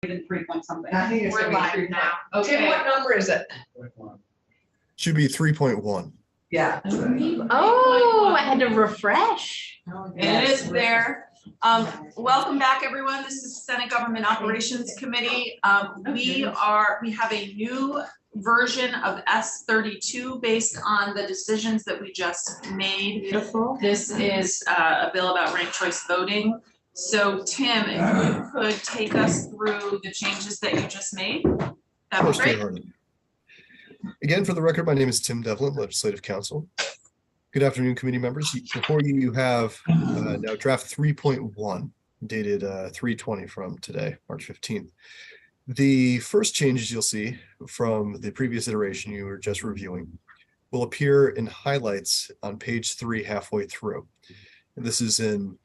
than 3 point something. I think it's We're gonna be live 3 now. Tim, Okay. what number is it? Should be 3.1. Yeah. Oh, I had to refresh. It is there. Welcome back, everyone. This is Senate Government Operations Committee. We have a new version of S32 based on the decisions that we just made. Beautiful. This is a bill about ranked choice voting. So Tim, if you could take us through the changes that you just made, that would be great. Again, for the record, my name is Tim Devlin, Legislative Counsel. Good afternoon, committee members. Before you have now draft 3.1 dated 3/20 from today, March 15th. The first changes you'll see from the previous iteration you were just reviewing will appear in highlights on page 3 halfway through. And this is in,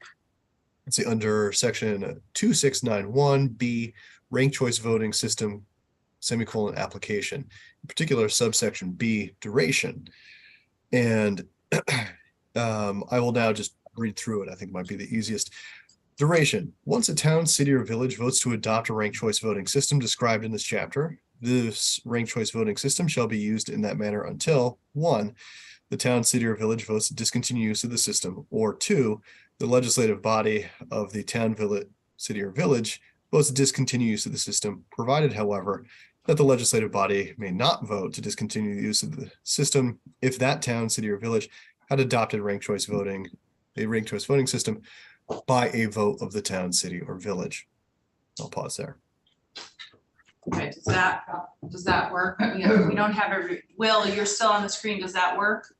let's see, under section 2691B, ranked choice voting system, semicolon application, in particular subsection B, duration. And I will now just read through it. I think it might be the easiest. Duration. Once a town, city, or village votes to adopt a ranked choice voting system described in this chapter, this ranked choice voting system shall be used in that manner until 1, the town, city, or village votes to discontinue use of the system, or 2, the legislative body of the town, village, city, or village votes to discontinue use of the system, provided, however, that the legislative body may not vote to discontinue the use of the system if that town, city, or village had adopted a ranked choice voting system by a vote of the town, city, or village. I'll pause there. Okay, does that work? We don't have every, Will, you're still on the screen. Does that work?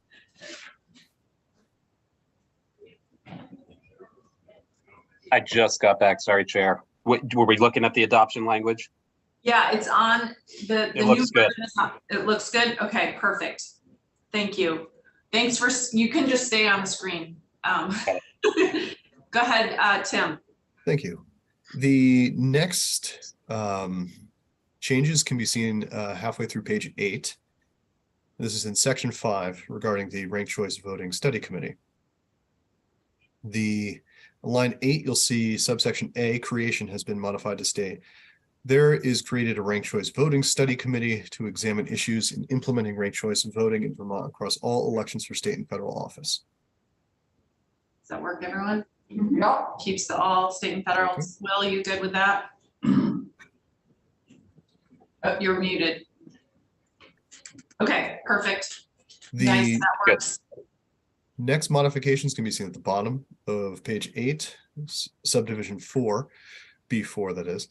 I just got back. Sorry, Chair. Were we looking at the adoption language? Yeah, it's on the It new looks good. version is not- It looks good. Okay, perfect. Thank you. Thanks for, you can just stay on the screen. Go ahead, Tim. Thank you. The next changes can be seen halfway through page 8. This is in section 5 regarding the ranked choice voting study committee. The line 8, you'll see subsection A, creation, has been modified to state there is created a ranked choice voting study committee to examine issues in implementing ranked choice voting in Vermont across all elections for state and federal office. Does that work, everyone? Yep. Keeps the all state and federal. Okay. Will, you good with that? Oh, you're muted. Okay, perfect. Nice, The that works. next modifications can be seen at the bottom of page 8, subdivision 4, B4 that is,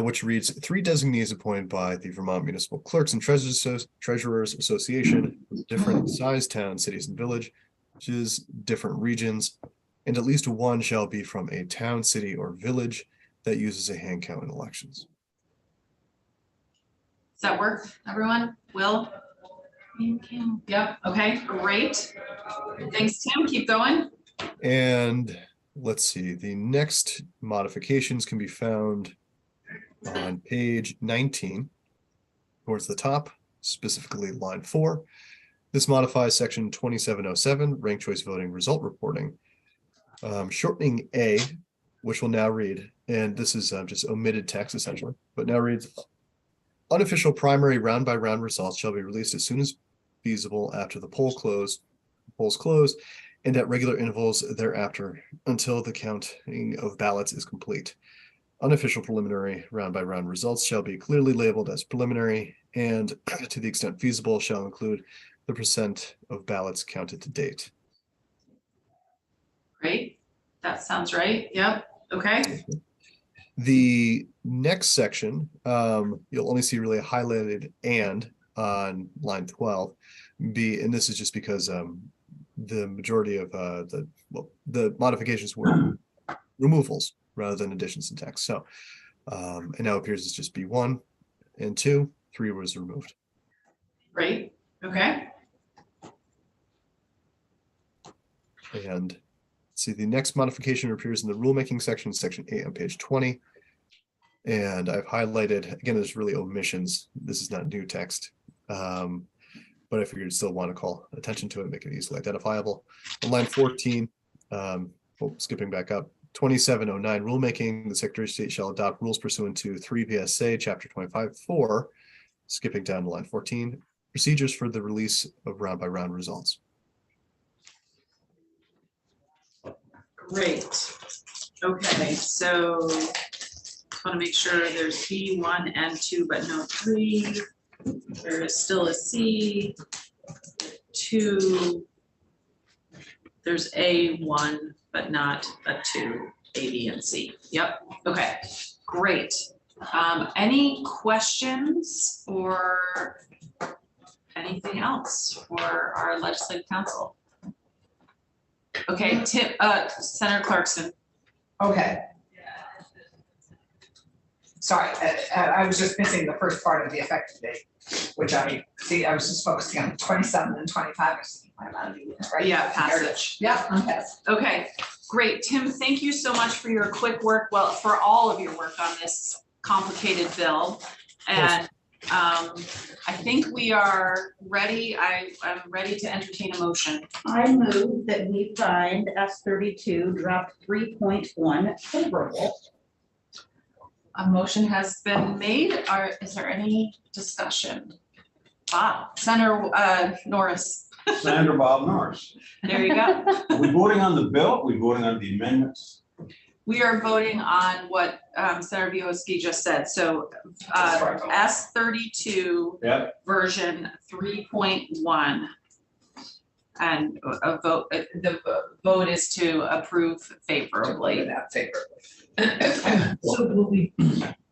which reads 3 designees appointed by the Vermont Municipal Clerks and Treasurers Association, different size towns, cities, and villages, different regions, and at least 1 shall be from a town, city, or village that uses a hand count in elections. Does that work, everyone? Will? Yep, okay, great. Thanks, Tim. Keep going. And let's see, the next modifications can be found on page 19 towards the top, specifically line 4. This modifies section 2707, ranked choice voting result reporting, shortening A, which will now read, and this is just omitted text essentially, but now reads, unofficial primary round-by-round results shall be released as soon as feasible after the polls close, and at regular intervals thereafter until the counting of ballots is complete. Unofficial preliminary round-by-round results shall be clearly labeled as preliminary and, to the extent feasible, shall include the percent of ballots counted to date. Great, that sounds right. Yep, okay. The next section, you'll only see really a highlighted and on line 12. And this is just because the majority of the modifications were removals rather than additions in text. So, and now appears as just B1 and 2, 3 was removed. Great, okay. And see, the next modification appears in the rulemaking section, section 8 on page 20. And I've highlighted, again, there's really omissions. This is not new text. But I figured you'd still want to call attention to it, make it easily identifiable. On line 14, skipping back up, 2709 rulemaking, the Secretary of State shall adopt rules pursuant to 3 VSA Chapter 25-4, skipping down to line 14, procedures for the release of round-by-round results. Great. Okay, so want to make sure there's B 1 and 2, but no 3. There is still a C, 2. There's A 1, but not a 2, A, B, and C. Yep, okay, great. Any questions or anything else for our legislative council? Okay, Senator Clarkson. Okay. Sorry, I was just missing the first part of the effective date, which I was just focusing on 27 and 25. I was thinking, why am I doing this, right? Yeah, passage. Yeah, okay. Okay, great. Tim, thank you so much for your quick work, well, for all of your work on this complicated bill. And I think we are ready. I'm ready to entertain a motion. I move that we find S32 draft 3.1 favorable. A motion has been made. Is there any discussion? Bob, Senator Norris. Senator Bob Norris. There you go. Are we voting on the bill? Are we voting on the amendments? We are voting on what Senator Wojcicki just said. So S32 Yep. version 3.1. And a vote, the vote is to approve favorably. That favorably. So will we?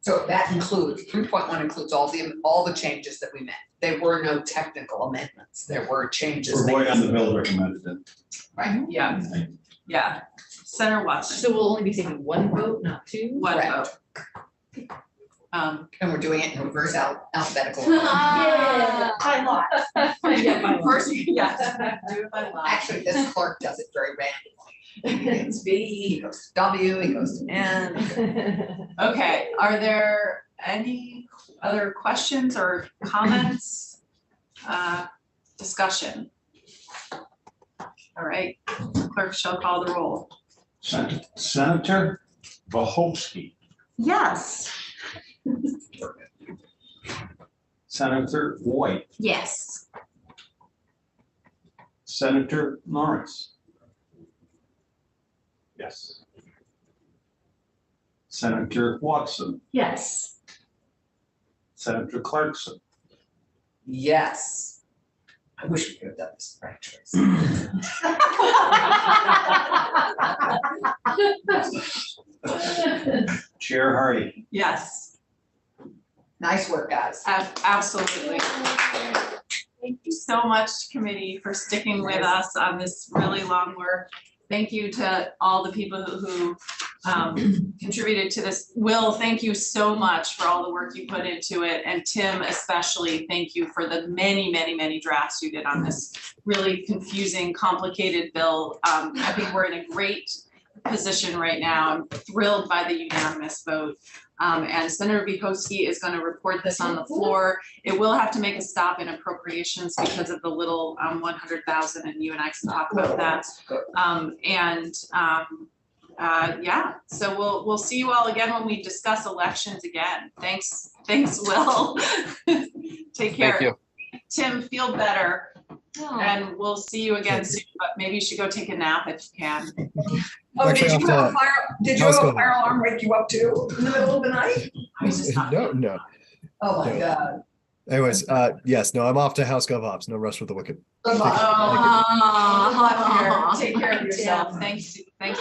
So that includes, 3.1 includes all the changes that we made. There were no technical amendments. There were changes. We're voting on the bill recommended then. Right. Yeah, yeah. Senator Watson, So we'll only be taking one vote, not two? one Correct. vote. And we're doing it in reverse alphabetical. Yeah, I lost. First, yes. Do it by lot. Actually, this clerk does it very randomly. He gets B, he goes to W, he goes to N. Okay, are there any other questions or comments? Discussion? All right, clerk shall call the roll. Senator Wojcicki, Yes. Senator White, Yes. Senator Norris. Yes. Senator Watson, Yes. Senator Clarkson, Yes. I wish we could have done this right choice. Chair Hardy. Yes, Nice work, guys. absolutely. Thank you so much, committee, for sticking with us on this really long work. Thank you to all the people who contributed to this. Will, thank you so much for all the work you put into it. And Tim, especially, thank you for the many, many, many drafts you did on this really confusing, complicated bill. I think we're in a great position right now. I'm thrilled by the unanimous vote. And Senator Wojcicki is going to report this on the floor. It will have to make a stop in appropriations because of the little 100,000, and you and I can talk about that. Yeah, so we'll see you all again when we discuss elections again. Thanks, Will. Take care. Thank you. Tim, feel better. And we'll see you again soon, but maybe you should go take a nap if you can. Oh, Actually, did you have a fire, house go. fire alarm wake you up too in the middle of the night? I was just not. No. Oh my No. God. Anyways, yes, no, I'm off to House Gov Ops. No rest for the wicked. Good luck. Oh, take care of yourself. Thanks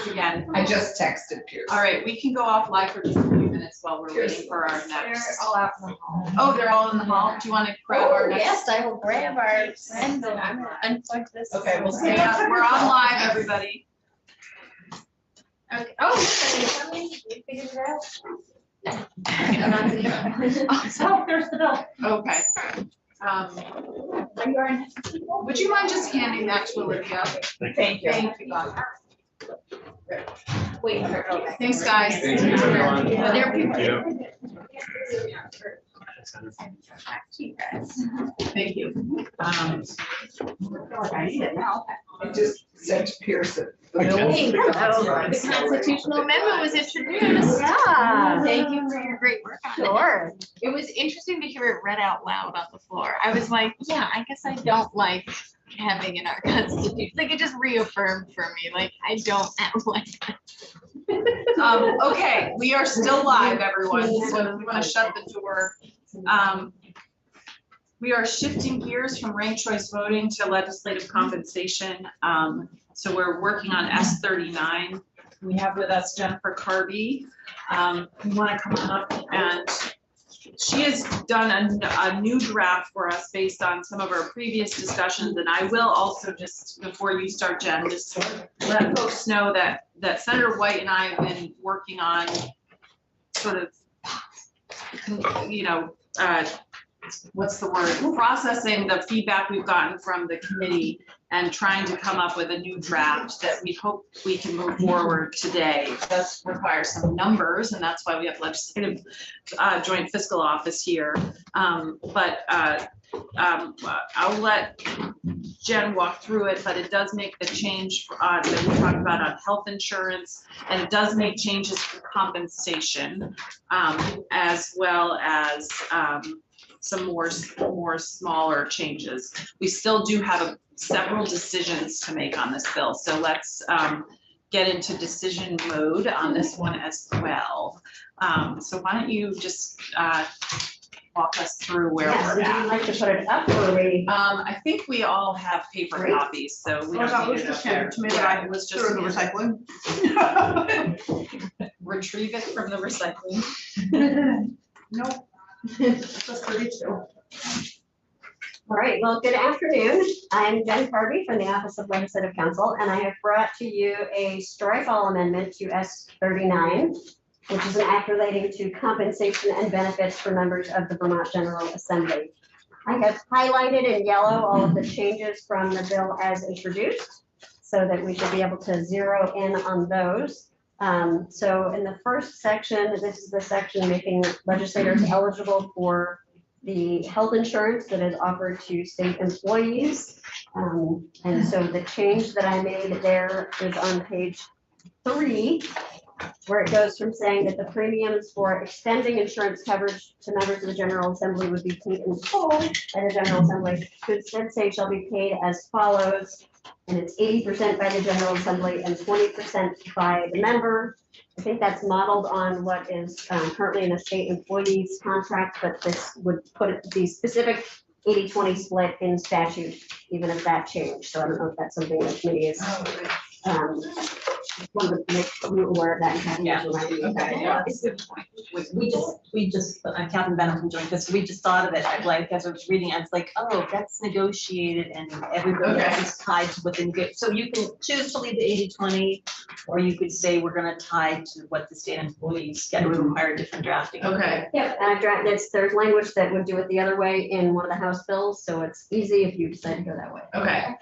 again. I just texted Pierce. All right, we can go offline for just a few minutes while we're waiting for our next. All out in the hall. Oh, they're all in the hall. Do you want to grab our next? Yes, I will grab our friend and I'm gonna unplug this. Okay, we'll stay up. We're on live, everybody. Okay. Oh, so you coming? You figured it out? Oh, there's the bill. Okay. Are you on? Would you mind just handing that to Olivia? Thank you. Thank you. Wait, okay. Thanks, guys. Thank you, everyone. There are people. Thank you. I just said to Pierce that Hey, the constitutional amendment was introduced. Yeah. Thank you for your great work on it. Sure. It was interesting to hear it read out loud on the floor. I was like, yeah, I guess I don't like having in our constitution. Like it just reaffirmed for me, like I don't like that. Okay, we are still live, everyone, so we want to shut the door. We are shifting gears from ranked choice voting to legislative compensation. So we're working on S39. We have with us Jennifer Carby. We want to come up, and she has done a new draft for us based on some of our previous discussions. And I will also just, before you start, Jen, just let folks know that Senator White and I have been working on sort of, what's the word, processing the feedback we've gotten from the committee and trying to come up with a new draft that we hope we can move forward today. It does require some numbers, and that's why we have legislative joint fiscal office here. I'll let Jen walk through it, but it does make the change that we talked about on health insurance, and it does make changes for compensation, as well as some more smaller changes. We still do have several decisions to make on this bill, so let's get into decision mode on this one as well. So why don't you just walk us through where Yes, we're would you at. like to put it up or we? I think we all have paper Great. copies, so we don't need it up there. Yeah, let's just recycling. retrieve it from the recycling. Nope. Just 32. All right, well, good afternoon. I'm Jen Carby from the Office of Legislative Counsel, and I have brought to you a strike-all amendment to S39, which is an act relating to compensation and benefits for members of the Vermont General Assembly. I have highlighted in yellow all of the changes from the bill as introduced, so that we should be able to zero in on those. So in the first section, this is the section making legislators eligible for the health insurance that is offered to state employees. And so the change that I made there is on page 3, where it goes from saying that the premiums for extending insurance coverage to members of the General Assembly would be paid in full by the General Assembly, to instead say shall be paid as follows. And it's 80% by the General Assembly and 20% by the member. I think that's modeled on what is currently in a state employee's contract, but this would put the specific 80-20 split in statute, even if that changed. So I don't know if that's something the committee is wanted to make you aware of that. And Kathy was reminding me of that. Yeah. It's a good point. We just, Catherine Bennett from Joint Fiscal, we just thought of it, like, as I was reading, I was like, oh, that's negotiated and everybody else is tied to what they, so you can choose to leave the 80-20, or you could say we're gonna tie to what the state employees get, would require different drafting. Okay. Yep, and I've drafted, there's language that would do it the other way in one of the House bills, so it's easy if you decide to go that way. Okay.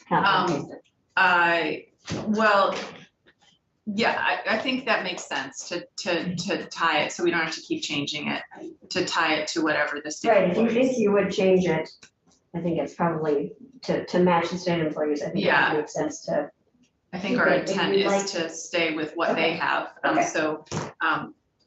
Kathy, Well, yeah, I think that makes sense to tie it, so we don't have to keep changing it, to tie it to whatever the state. right, if you would change it, I think it's probably to match the state employees, I think Yeah. that makes sense to. I think our Okay, if intent you'd is like- to stay with what they Okay. have, Okay. so,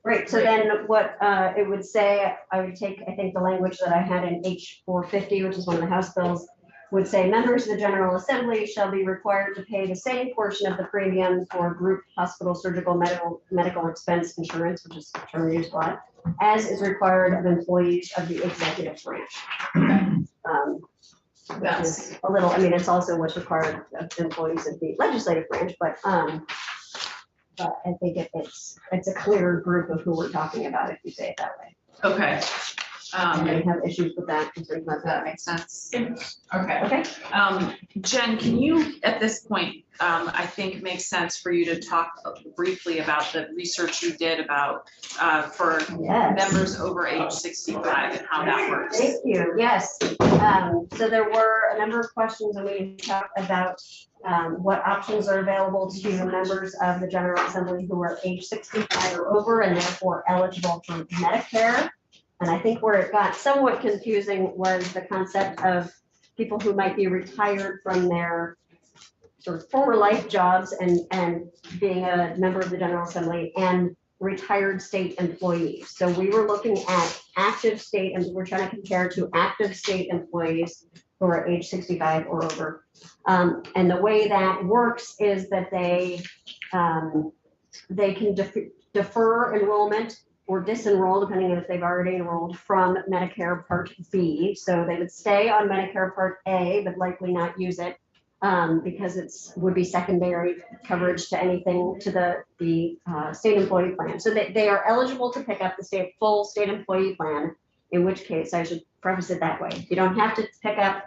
Right, so then what it would say, I would take, I think the language that I had in H450, which is one of the House bills, would say members of the General Assembly shall be required to pay the same portion of the premium for group hospital surgical medical expense insurance, which is a term used a lot, as is required of employees of the executive branch. Which is a little, I mean, it's also what's required of employees of the legislative branch, but I think it's a clearer group of who we're talking about if you say it that way. okay. And I have issues with that, concerns about That that. makes sense. Okay. Okay, Jen, can you, at this point, I think makes sense for you to talk briefly about the research you did about, for yes. members over age 65 and how that works. Thank you, yes. So there were a number of questions and we talked about what options are available to members of the General Assembly who are age 65 or over and therefore eligible for Medicare. And I think where it got somewhat confusing was the concept of people who might be retired from their sort of former life jobs and being a member of the General Assembly and retired state employees. So we were looking at active state, and we're trying to compare to active state employees who are age 65 or over. And the way that works is that they can defer enrollment or disenroll, depending on if they've already enrolled, from Medicare Part B. So they would stay on Medicare Part A, but likely not use it because would be secondary coverage to anything to the state employee plan. So they are eligible to pick up the full state employee plan, in which case I should preface it that way. You don't have to pick up,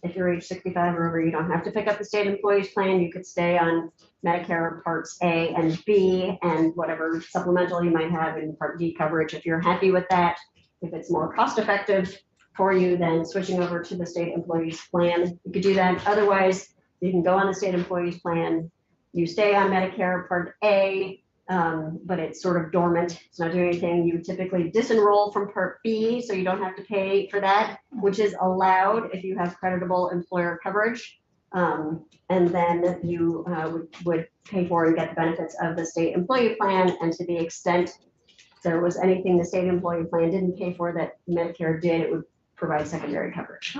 if you're age 65 or over, you don't have to pick up the state employees plan. You could stay on Medicare Parts A and B and whatever supplemental you might have in Part D coverage. If you're happy with that, if it's more cost effective for you, then switching over to the state employees plan, you could do that. Otherwise, you can go on the state employees plan. You stay on Medicare Part A, but it's sort of dormant. It's not doing anything. You typically disenroll from Part B, so you don't have to pay for that, which is allowed if you have creditable employer coverage. And then you would pay for and get the benefits of the state employee plan. And to the extent there was anything the state employee plan didn't pay for that Medicare did, it would provide secondary coverage.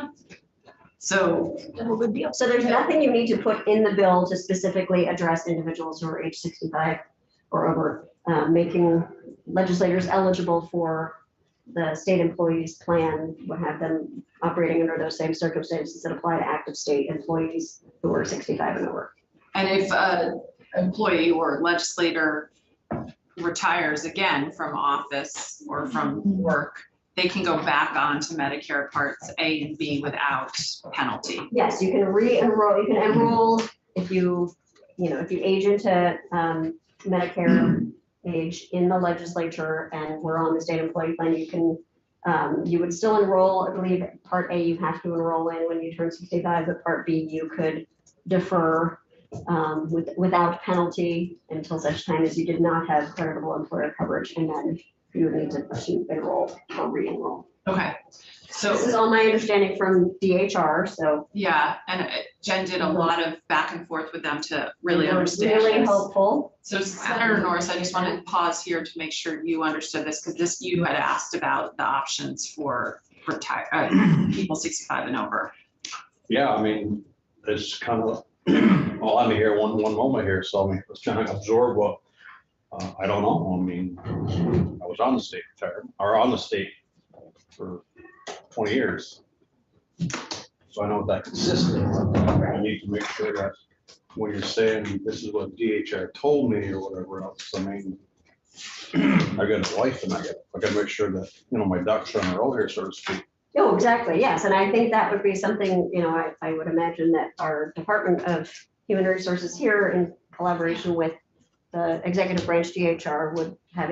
So, Good deal. So there's nothing you need to put in the bill to specifically address individuals who are age 65 or over, making legislators eligible for the state employees plan would have them operating under those same circumstances that apply to active state employees who are 65 and over. and if an employee or legislator retires again from office or from work, they can go back onto Medicare Parts A and B without penalty. Yes, you can re-enroll, you can enroll if you age into Medicare age in the legislature and we're on the state employee plan, you would still enroll. I believe Part A you have to enroll in when you turn 65, but Part B you could defer without penalty until such time as you did not have creditable employer coverage, and then you would need to enroll or re-enroll. Okay, so. This is all my understanding from DHR, so. Yeah, and Jen did a lot of back and forth with them to really it was understand Really this. helpful. So Senator Norris, I just want to pause here to make sure you understood this, because you had asked about the options for people 65 and over. Yeah, I mean, it's kind of, well, I'm here one moment here, so I mean, let's try to absorb what, I don't know. I mean, I was on the state for 20 years. So I know what that consists of. I need to make sure that when you're saying this is what DHR told me or whatever else, I mean, I got a wife and I got to make sure that, my ducks are in a row here, so to speak. Oh, exactly, yes, and I think that would be something, I would imagine that our Department of Human Resources here, in collaboration with the executive branch DHR, would have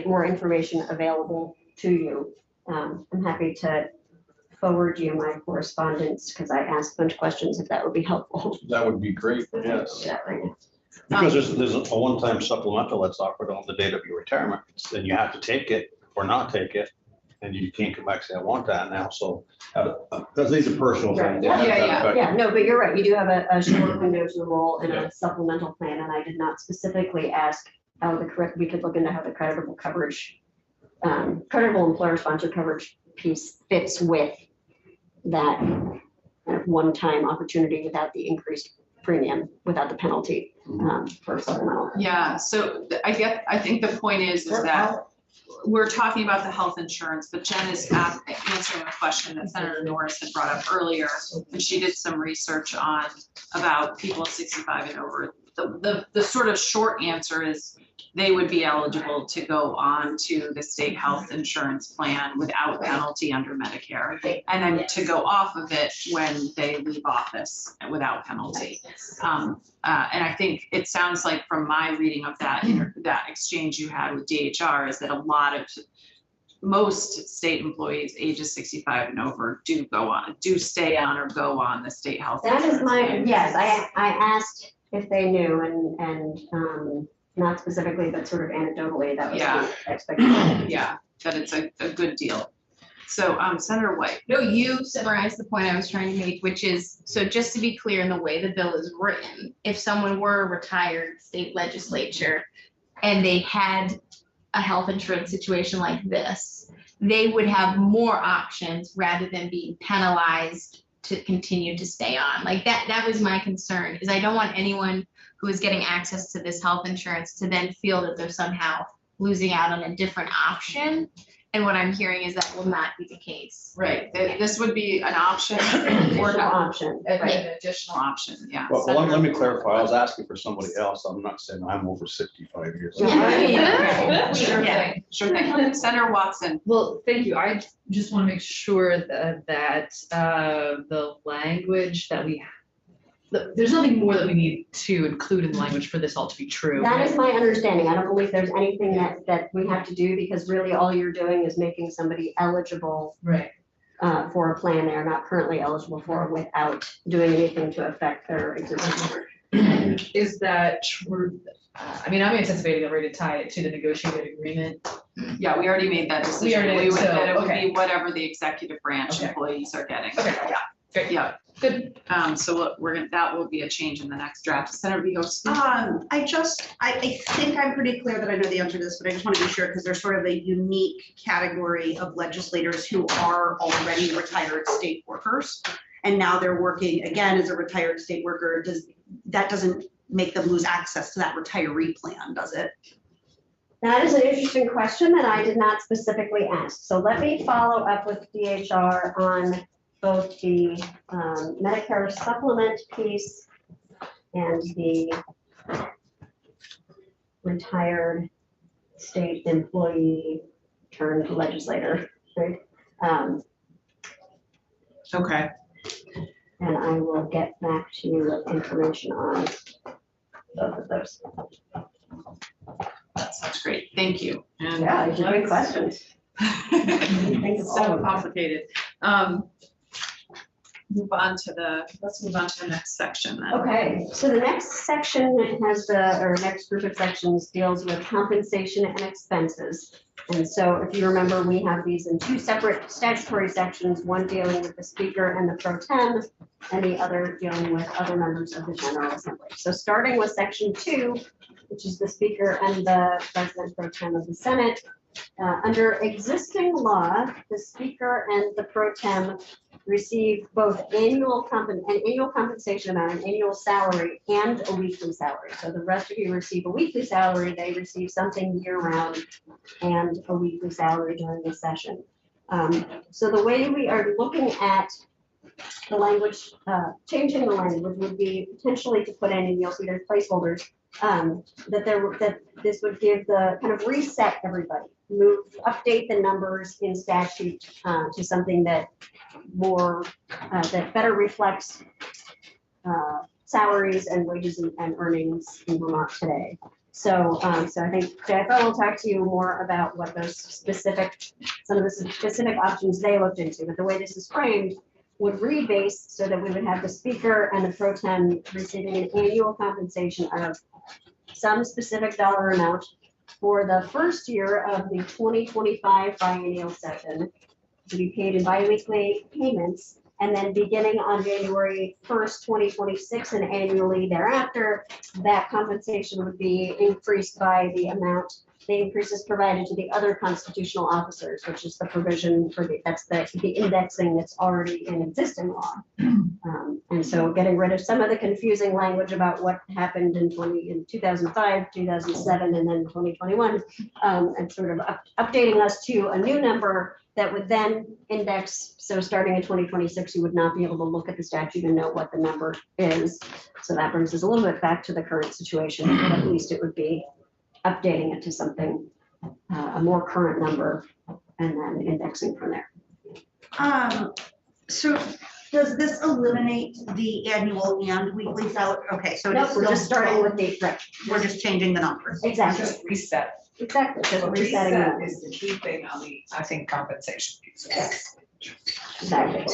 more information available to you. I'm happy to forward you my correspondence because I asked a bunch of questions if that would be helpful. That would be great, yes. Yeah, right. Because there's a one-time supplemental that's offered on the date of your retirement, and you have to take it or not take it, and you can't come back and say, I want that now, so. Because these are personal things. Yeah, no, but you're right, you do have a short window to enroll in a supplemental plan, and I did not specifically ask how we could look into how the creditable coverage, creditable employer sponsored coverage piece fits with that kind of one-time opportunity without the increased premium, without the penalty for supplemental. Yeah, so I think the point is that we're talking about the health insurance, but Jen is answering a question that Senator Norris had brought up earlier, and she did some research about people 65 and over. The sort of short answer is they would be eligible to go on to the state health insurance plan without penalty under Medicare, and then to go off of it when they leave office without penalty. And I think it sounds like from my reading of that exchange you had with DHR is that most state employees ages 65 and over do stay on or go on the state health That insurance is my, plan. yes, I asked if they knew and not specifically, but sort of anecdotally, that was Yeah. the expectation. Yeah, that it's a good deal. So, Senator White. No, you summarized the point I was trying to make, which is, so just to be clear in the way the bill is written, if someone were a retired state legislature and they had a health insurance situation like this, they would have more options rather than being penalized to continue to stay on. Like that was my concern, is I don't want anyone who is getting access to this health insurance to then feel that they're somehow losing out on a different option. And what I'm hearing is that will not be the case. Right, this would be an option or Additional option. an additional option, yeah. Well, let me clarify, I was asking for somebody else, I'm not saying I'm over 65 years. Yeah. Sure thing, sure thing. Senator Watson. Well, thank you. I just want to make sure that, the language that there's nothing more that we need to include in the language for this all to be true. That is my understanding. I don't believe there's anything that we have to do, because really all you're doing is making somebody eligible Right. for a plan they are not currently eligible for, without doing anything to affect their existing. Is that true? I mean, I'm anticipating already to tie it to the negotiated agreement. Yeah, we already made that decision. already did, We would, so, that it would okay. be whatever the executive branch Okay. employees are getting. Okay. Yeah, Great. yeah. Good. So that will be a change in the next draft. Senator Vigos. I think I'm pretty clear that I know the answer to this, but I just want to be sure, because there's sort of a unique category of legislators who are already retired state workers. And now they're working again as a retired state worker. That doesn't make them lose access to that retiree plan, does it? That is an interesting question that I did not specifically ask. So let me follow up with DHR on both the Medicare supplement piece and the retired state employee turned legislator, right? Okay. And I will get back to you with information on both of those. That sounds great. Thank you. And Yeah, these are great questions. it's so complicated. Let's move on to the next section then. Okay, so the next section next group of sections deals with compensation and expenses. And so if you remember, we have these in two separate statutory sections, one dealing with the speaker and the pro tem, and the other dealing with other members of the General Assembly. So starting with section 2, which is the speaker and the president pro tem of the Senate. Under existing law, the speaker and the pro tem receive both an annual compensation amount, an annual salary, and a weekly salary. So the rest of you receive a weekly salary, they receive something year-round and a weekly salary during the session. So the way we are looking at the language, changing the language would be potentially to put in, and you'll see there's placeholders, that this would give the kind of reset everybody, update the numbers in statute to something that that better reflects salaries and wages and earnings in Vermont today. So I think JFO will talk to you more about what some of the specific options they looked into, but the way this is framed would rebase so that we would have the speaker and the pro tem receiving an annual compensation of some specific dollar amount for the first year of the 2025 biennial session, to be paid in biweekly payments, and then beginning on January 1st, 2026 and annually thereafter, that compensation would be increased by the amount the increases provided to the other constitutional officers, which is the provision for the indexing that's already in existing law. And so getting rid of some of the confusing language about what happened in 2005, 2007, and then 2021, and sort of updating us to a new number that would then index. So starting in 2026, you would not be able to look at the statute and know what the number is. So that brings us a little bit back to the current situation, but at least it would be updating it to something, a more current number, and then indexing from there. So does this eliminate the annual and weekly salary? Okay, so Nope, we're just starting with the, right, we're just changing the numbers. exactly, Just reset. exactly, just So resetting reset it. is the key thing on the, I think, compensation piece. Yes. Exactly.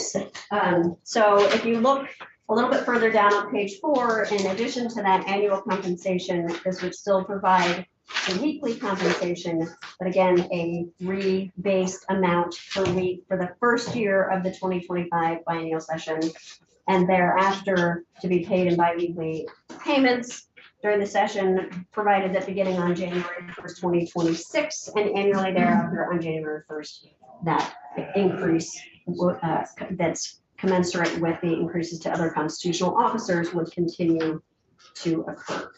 So if you look a little bit further down on page 4, in addition to that annual compensation, this would still provide the weekly compensation, but again, a rebased amount per week for the first year of the 2025 biennial session, and thereafter to be paid in biweekly payments during the session, provided that beginning on January 1st, 2026, and annually thereafter on January 1st, that increase that's commensurate with the increases to other constitutional officers would continue to occur.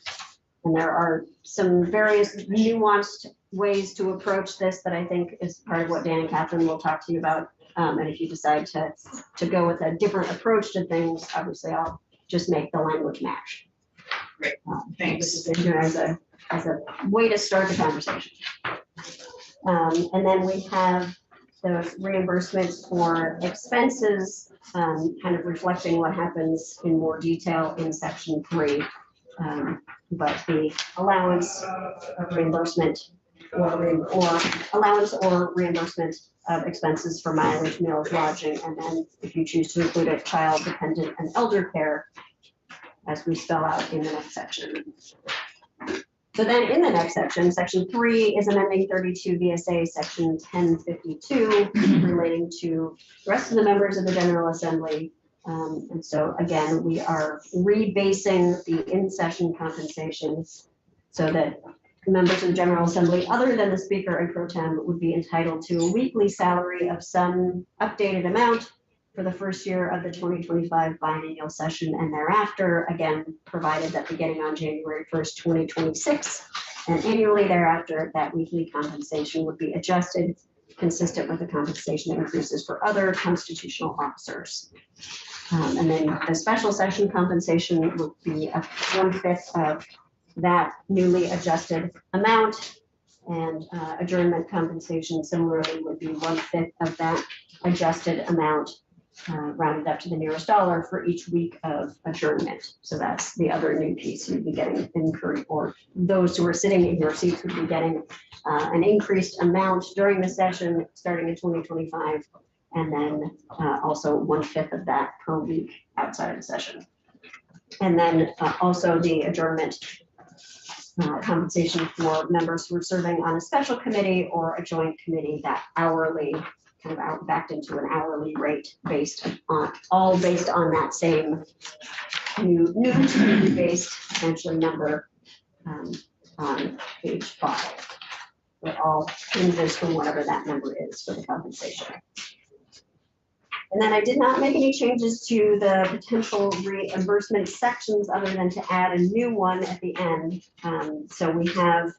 And there are some various nuanced ways to approach this that I think is part of what Dan and Catherine will talk to you about. And if you decide to go with a different approach to things, obviously I'll just make the language match. Great, thanks. As a way to start the conversation. And then we have the reimbursements for expenses, kind of reflecting what happens in more detail in section 3. But the allowance of reimbursement or allowance or reimbursement of expenses for mileage, meals, lodging, and then if you choose to include a child, dependent, and elder care, as we spell out in the next section. So then in the next section, section 3 is amending 32 VSA section 1052 relating to the rest of the members of the General Assembly. And so again, we are rebasing the in-session compensation so that members of the General Assembly, other than the Speaker and Pro Tem, would be entitled to a weekly salary of some updated amount for the first year of the 2025 biennial session and thereafter, again, provided that beginning on January 1st, 2026, and annually thereafter, that weekly compensation would be adjusted consistent with the compensation increases for other constitutional officers. And then the special session compensation would be 1/5 of that newly adjusted amount, and adjournment compensation similarly would be 1/5 of that adjusted amount, rounded up to the nearest dollar for each week of adjournment. So that's the other new piece you'd be getting incurred, or those who are sitting in your seats would be getting an increased amount during the session starting in 2025, and then also 1/5 of that per week outside of the session. And then also the adjournment compensation for members who are serving on a special committee or a joint committee, that hourly, kind of backed into an hourly rate based on that same new based essentially number on page 5. It all hinges from whatever that number is for the compensation. And then I did not make any changes to the potential reimbursement sections other than to add a new one at the end. So we have,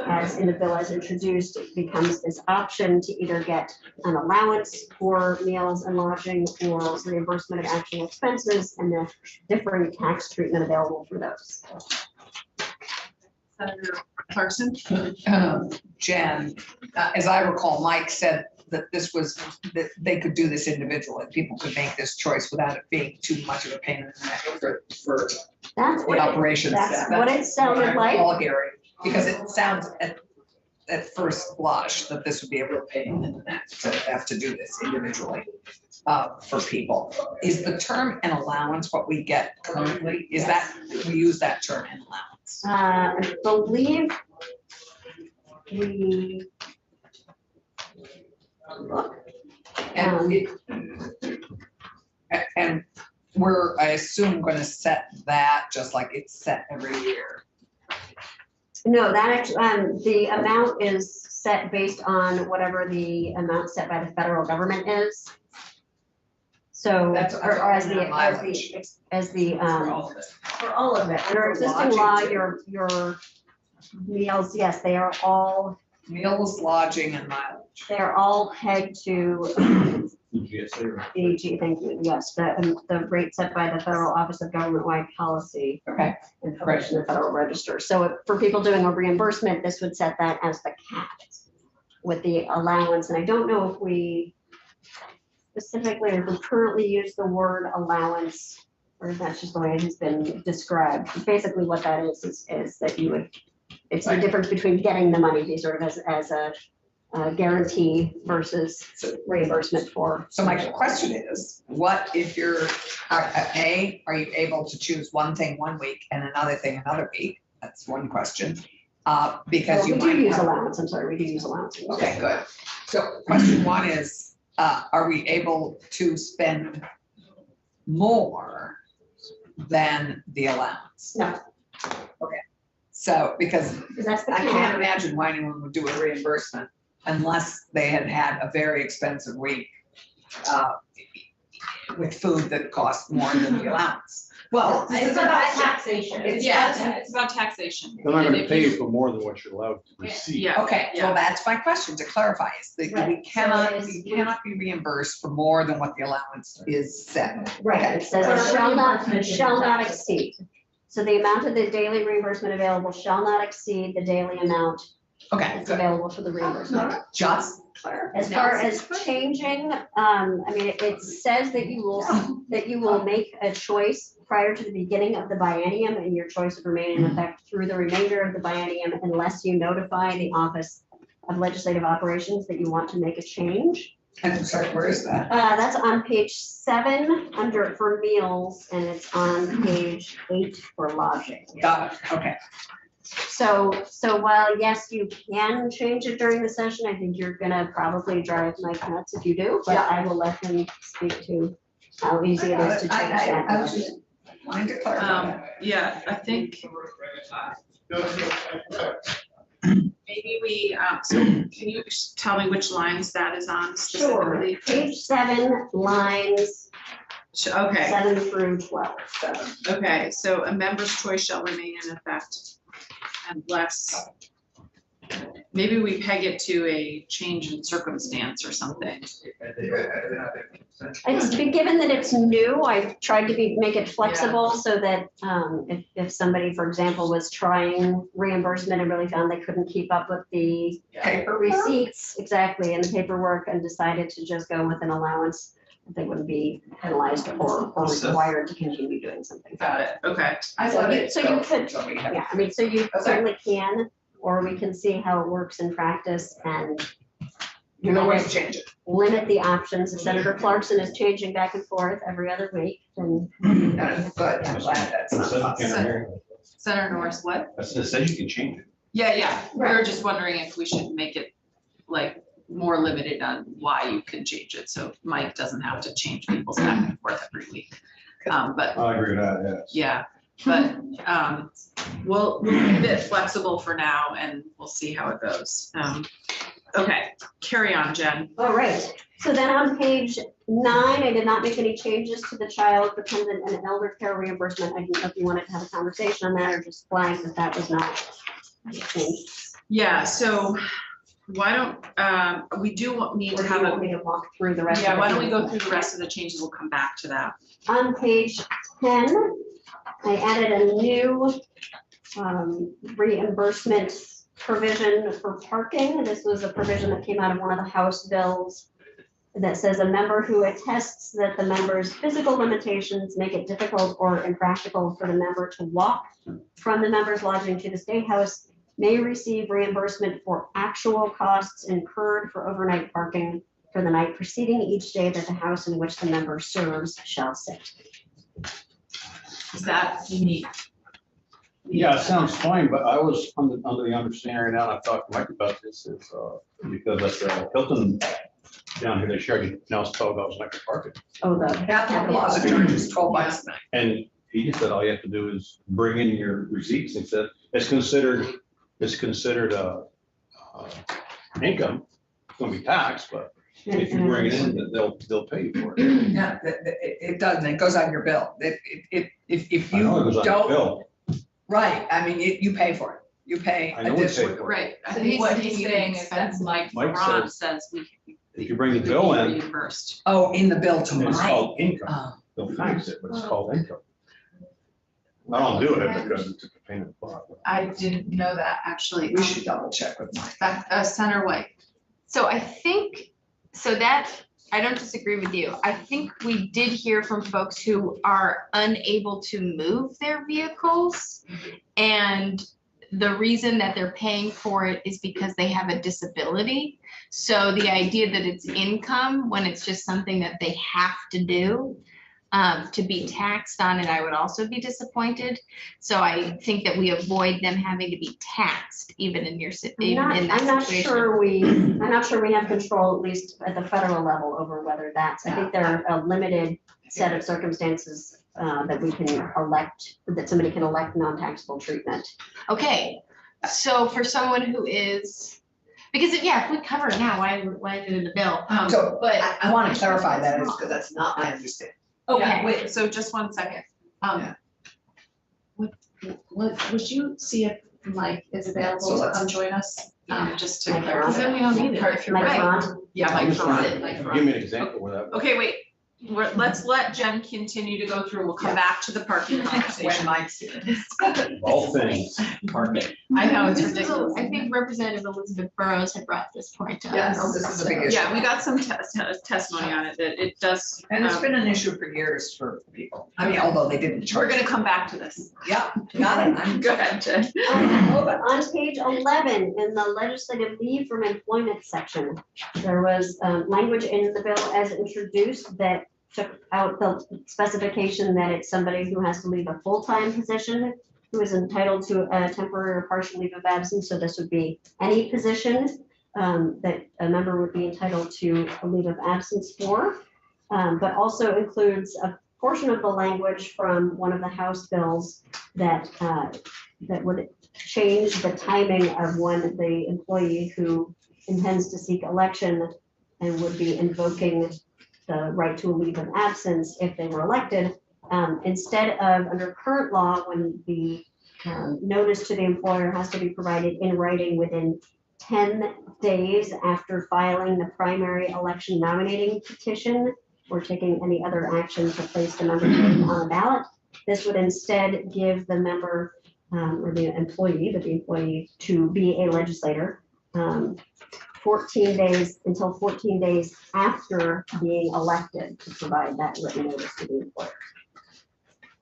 as in the bill as introduced, it becomes this option to either get an allowance for meals and lodging or reimbursement of actual expenses, and the differing tax treatment available for those. Senator Clarkson? Jen, as I recall, Mike said that that they could do this individually. People could make this choice without it being too much of a pain in the neck for That's the operations. That's what it sounded like. All Gary, because it sounds at first blush that this would be a real pain in the neck to have to do this individually for people. Is the term an allowance what we get currently? Is that, we use that term, an allowance? I believe we look. And we're, I assume, going to set that just like it's set every year. No, that actually, the amount is set based on whatever the amount set by the federal government is. So, That's or as the for all of it, under existing law, your meals, yes, they are all, Meals, lodging, and mileage. they're all pegged to DG, thank you, yes, the rate set by the Federal Office of Government-Wide Policy Okay. and published in the Federal Register. So for people doing a reimbursement, this would set that as the cap with the allowance. And I don't know if we specifically, if we currently use the word allowance, or if that's just the way it has been described. Basically what that is that you would, it's the difference between getting the money, be sort of as a guarantee versus reimbursement for. So my question is, what if you're, are you able to choose one thing one week and another thing another week? That's one question. Because you We do might use have. allowance, I'm sorry, we do use allowance. Okay, good. So question one is, are we able to spend more than the allowance? No. Okay, so, because Because that's the I can't key. imagine why anyone would do a reimbursement unless they had had a very expensive week with food that cost more than the allowance. Well, It's about taxation. It's It's about taxation. They're not And gonna if pay you- you for more than what you're allowed to receive. Yeah. okay, well, that's my question to clarify, is that Right, we so cannot, it is- we cannot be reimbursed for more than what the allowance is set. Right, it says So shall reimbursement not is- exceed. So the amount of the daily reimbursement available shall not exceed the daily amount Okay, that's good, available for the reimbursement. just, As far as changing, I mean, it says that you will make a choice prior to the beginning of the biennium, and your choice will remain in effect through the remainder of the biennium unless you notify the Office of Legislative Operations that you want to make a change. I'm sorry, where is that? That's on page 7 under for meals, and it's on page 8 for lodging. Got it, okay. So while, yes, you can change it during the session, I think you're gonna probably drive my nuts if you do, but Yeah. I will let them speak to how easy it is to change that. I was just wanting to clarify that. Yeah, I think maybe we, so can you tell me which lines that is on Sure, specifically? page 7, lines Okay, 7 through 12. okay, so a member's choice shall remain in effect unless, maybe we peg it to a change in circumstance or something. It's been given that it's new, I've tried to make it flexible so that if somebody, for example, was trying reimbursement and really found they couldn't keep up with the Paper receipts, exactly, and the paperwork, and decided to just go with an allowance, they wouldn't be penalized or required to continue doing something. Got it, okay. So you could, So we have- yeah, I mean, so you Okay. certainly can, or we can see how it works in practice and You can always change it. limit the options. If Senator Clarkson is changing back and forth every other week, then But I'm glad that's not possible. Senator Norris, what? It says you can change it. Yeah, we were just wondering if we should make it like more limited on why you can change it, so Mike doesn't have to change people's back and forth every week. But I agree with that, yes. yeah, but we'll keep it flexible for now and we'll see how it goes. Okay, carry on, Jen. all right. So then on page 9, I did not make any changes to the child dependent and elder care reimbursement. I didn't know if you wanted to have a conversation on that or just flag that was not changed. Yeah, so why don't, we need Or to do have you want a, me to walk through the rest of it? yeah, why don't we go through the rest of the changes? We'll come back to that. On page 10, I added a new reimbursement provision for parking. This was a provision that came out of one of the House bills that says a member who attests that the member's physical limitations make it difficult or impractical for the member to walk from the member's lodging to the State House may receive reimbursement for actual costs incurred for overnight parking for the night preceding each day that the house in which the member serves shall sit. Is that unique? Yeah, it sounds fine, but I was under the understanding right now, and I've talked to Mike about this, is because at Hilton down here, they charge you now it's $12 an hour for parking. Oh, the. Capital Plaza charges $12 a night. And he just said all you have to do is bring in your receipts. He said it's considered income. It's gonna be taxed, but if you bring it in, they'll pay you for it. Yeah, it doesn't, it goes on your bill. If I know it you was on the don't, bill. right, I mean, you pay for it. You pay I know we pay additional. for it. Right, I So think what he's he's saying saying is is that Mike Mike Ron says we. If you bring the we bill can be in, Reimbursed. Oh, in the bill to it's Mike. called income. Oh, They'll tax it, but it's called income. I don't do it because it's a pain in the butt. I didn't know that, actually. we should double check with Mike. Senator White. So I think, so that, I don't disagree with you. I think we did hear from folks who are unable to move their vehicles. And the reason that they're paying for it is because they have a disability. So the idea that it's income when it's just something that they have to do, to be taxed on it, I would also be disappointed. So I think that we avoid them having to be taxed even in your, even in that I'm not situation. sure we have control, at least at the federal level, over whether that's, I think there are a limited set of circumstances that we can elect, that somebody can elect non-taxable treatment. Okay, so for someone who is, because if we cover it now, why is it in the bill? So But, I want to clarify that because that's not my understanding. okay, Wait, so just one second. Yeah. Would you see if Mike is So available to let's- come join us? Just to Mike clarify. Ron. then we don't need it. If you're Mike right. Ron? Yeah, Mike Ferrand, Mike Give Ferrand. me an example where that. Okay, wait, let's let Jen continue to go through. We'll come back to the parking When conversation. Mike's here. All things. I know, it's This is a- ridiculous. I think Representative Elizabeth Burrows had brought this point to us. Yes, this is a big issue. Yeah, we got some testimony on it, that it does. And it's um, been an issue for years for people. I mean, although they didn't We're charge. gonna come back to this. Yeah, got it. I'm- Go ahead, Jen. On page 11, in the legislative leave from employment section, there was language in the bill as introduced that took out the specification that it's somebody who has to leave a full-time position who is entitled to a temporary or partial leave of absence. So this would be any position that a member would be entitled to a leave of absence for, but also includes a portion of the language from one of the House bills that that would change the timing of when the employee who intends to seek election and would be invoking the right to a leave of absence if they were elected. Instead of under current law, when the notice to the employer has to be provided in writing within 10 days after filing the primary election nominating petition or taking any other action to place the member's name on a ballot, this would instead give the member or the employee to be a legislator 14 days until 14 days after being elected to provide that written notice to the employer.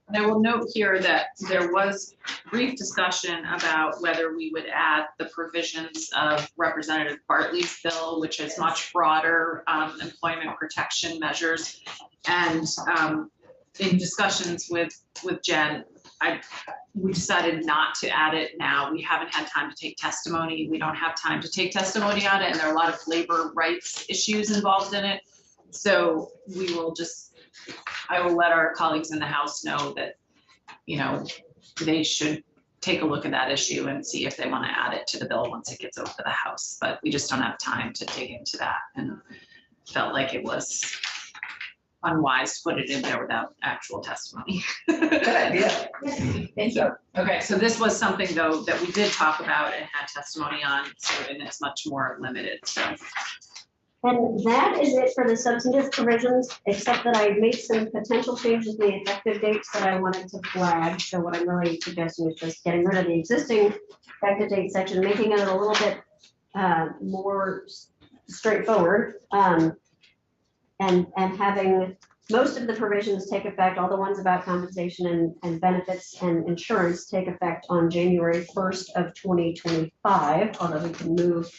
And I will note here that there was brief discussion about whether we would add the provisions of Representative Bartley's bill, which is much broader employment protection measures. And in discussions with Jen, we decided not to add it now. We haven't had time to take testimony. We don't have time to take testimony on it, and there are a lot of labor rights issues involved in it. So we will just, I will let our colleagues in the House know that, you know, they should take a look at that issue and see if they want to add it to the bill once it gets over to the House. But we just don't have time to dig into that, and felt like it was unwise to put it in there without actual testimony. Good idea. Thank you. Okay, so this was something though that we did talk about and had testimony on, so, and it's much more limited, so. And that is it for the substantive provisions, except that I made some potential changes in the effective dates that I wanted to flag. So what I'm really suggesting is just getting rid of the existing effective date section, making it a little bit more straightforward. And having most of the provisions take effect, all the ones about compensation and benefits and insurance take effect on January 1st of 2025, although we can move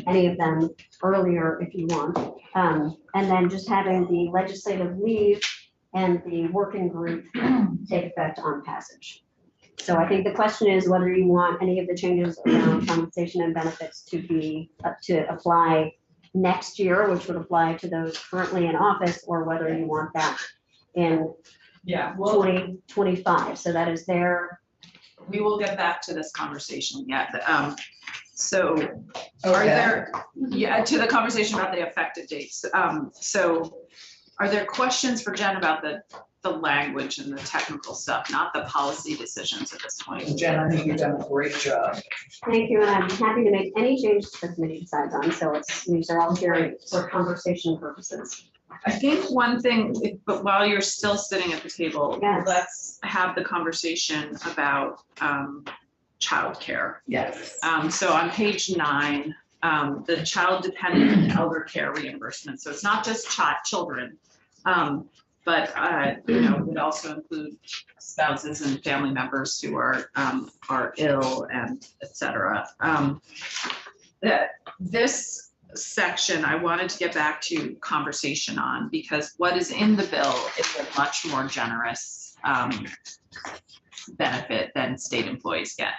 any of them earlier if you want. And then just having the legislative leave and the working group take effect on passage. So I think the question is whether you want any of the changes around compensation and benefits to be to apply next year, which would apply to those currently in office, or whether you want that in 2025. So that is there. We will get back to this conversation yet. So are Okay. there, to the conversation about the effective dates. So are there questions for Jen about the language and the technical stuff, not the policy decisions at this point? Jen, I think you've done a great job. Thank you, and I'm happy to make any changes the committee decides on. So these are all here for conversation purposes. I think one thing, but while you're still sitting at the table, Yes. let's have the conversation about childcare. Yes. So on page 9, the child dependent and elder care reimbursement. So it's not just children, but you know, it would also include spouses and family members who are ill and et cetera. That this section I wanted to get back to conversation on, because what is in the bill is a much more generous benefit than state employees get.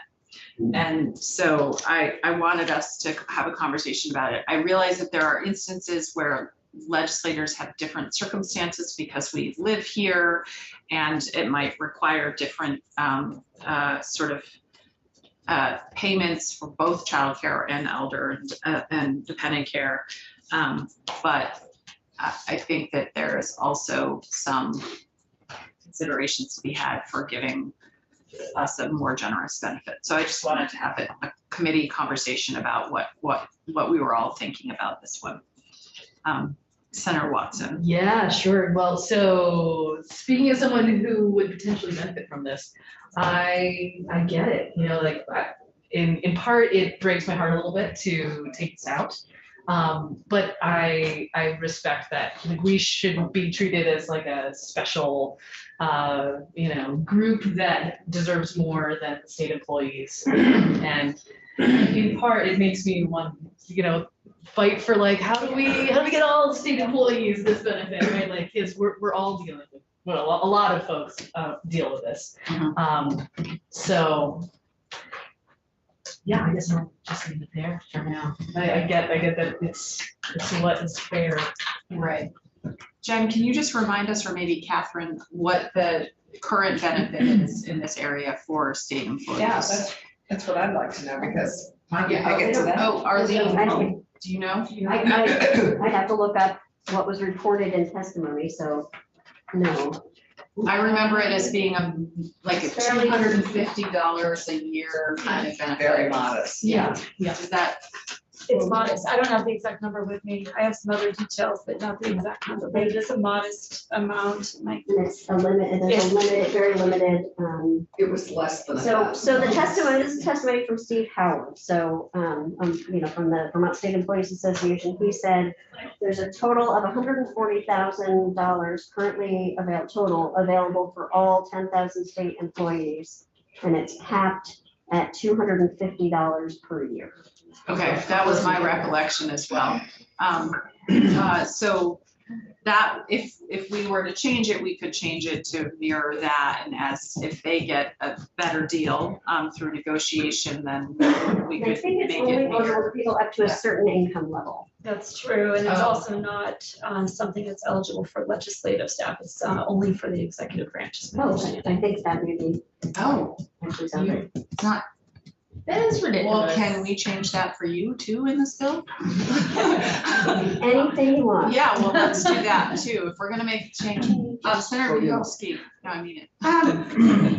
And so I wanted us to have a conversation about it. I realize that there are instances where legislators have different circumstances because we live here, and it might require different sort of payments for both childcare and elder and dependent care. But I think that there is also some considerations to be had for giving us a more generous benefit. So I just wanted to have a committee conversation about what we were all thinking about this one. Senator Watson. Yeah, sure. Well, so speaking as someone who would potentially benefit from this, I get it. You know, like in part, it breaks my heart a little bit to take this out. But I respect that. Like, we shouldn't be treated as like a special, you know, group that deserves more than state employees. And in part, it makes me want, you know, fight for like, how do we get all state employees this benefit, right? Like, because we're all dealing with, well, a lot of folks deal with this. So yeah, I guess I'll just leave it there for now. I get that it's what is fair. Right. Jen, can you just remind us, or maybe Catherine, what the current benefit is in this area for state employees? Yeah, that's what I'd like to know, because I get to that. Oh, Arlene, do you know? I'd have to look up what was reported in testimony, so no. I remember it as being like a Fairly- $250 a year kind of benefit. Very modest. Yeah. Is that, It's modest. I don't have the exact number with me. I have some other details, but not the exact number, but it is a modest amount. Like, And it's a limited, very limited, It was less than so the testimony, this is testimony from Steve Howard, so, you know, from the Vermont State Employees Association. He said there's a total of $140,000 currently available for all 10,000 state employees, and it's capped at $250 per year. okay, that was my recollection as well. So that, if we were to change it, we could change it to mirror that, and as if they get a better deal through negotiation, then we I could think it's make only it mirror. for people up to a certain income level. that's true. And it's Oh. also not something that's eligible for legislative staff. It's only for the executive branch. Oh, I think that may be Oh, actually something. it's not. That is ridiculous. Well, can we change that for you too in this bill? Anything you want. Yeah, well, let's do that too, if we're gonna make the change. Senator Bukowski, no, I mean it.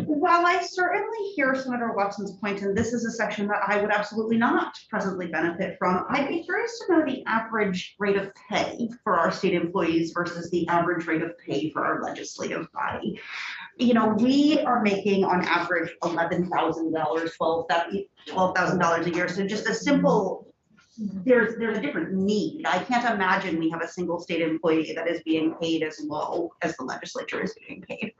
While I certainly hear Senator Watson's point, and this is a section that I would absolutely not presently benefit from, I'd be curious to know the average rate of pay for our state employees versus the average rate of pay for our legislative body. You know, we are making on average $11,000, $12,000 a year. So just a simple, there's a different need. I can't imagine we have a single state employee that is being paid as low as the legislature is being paid.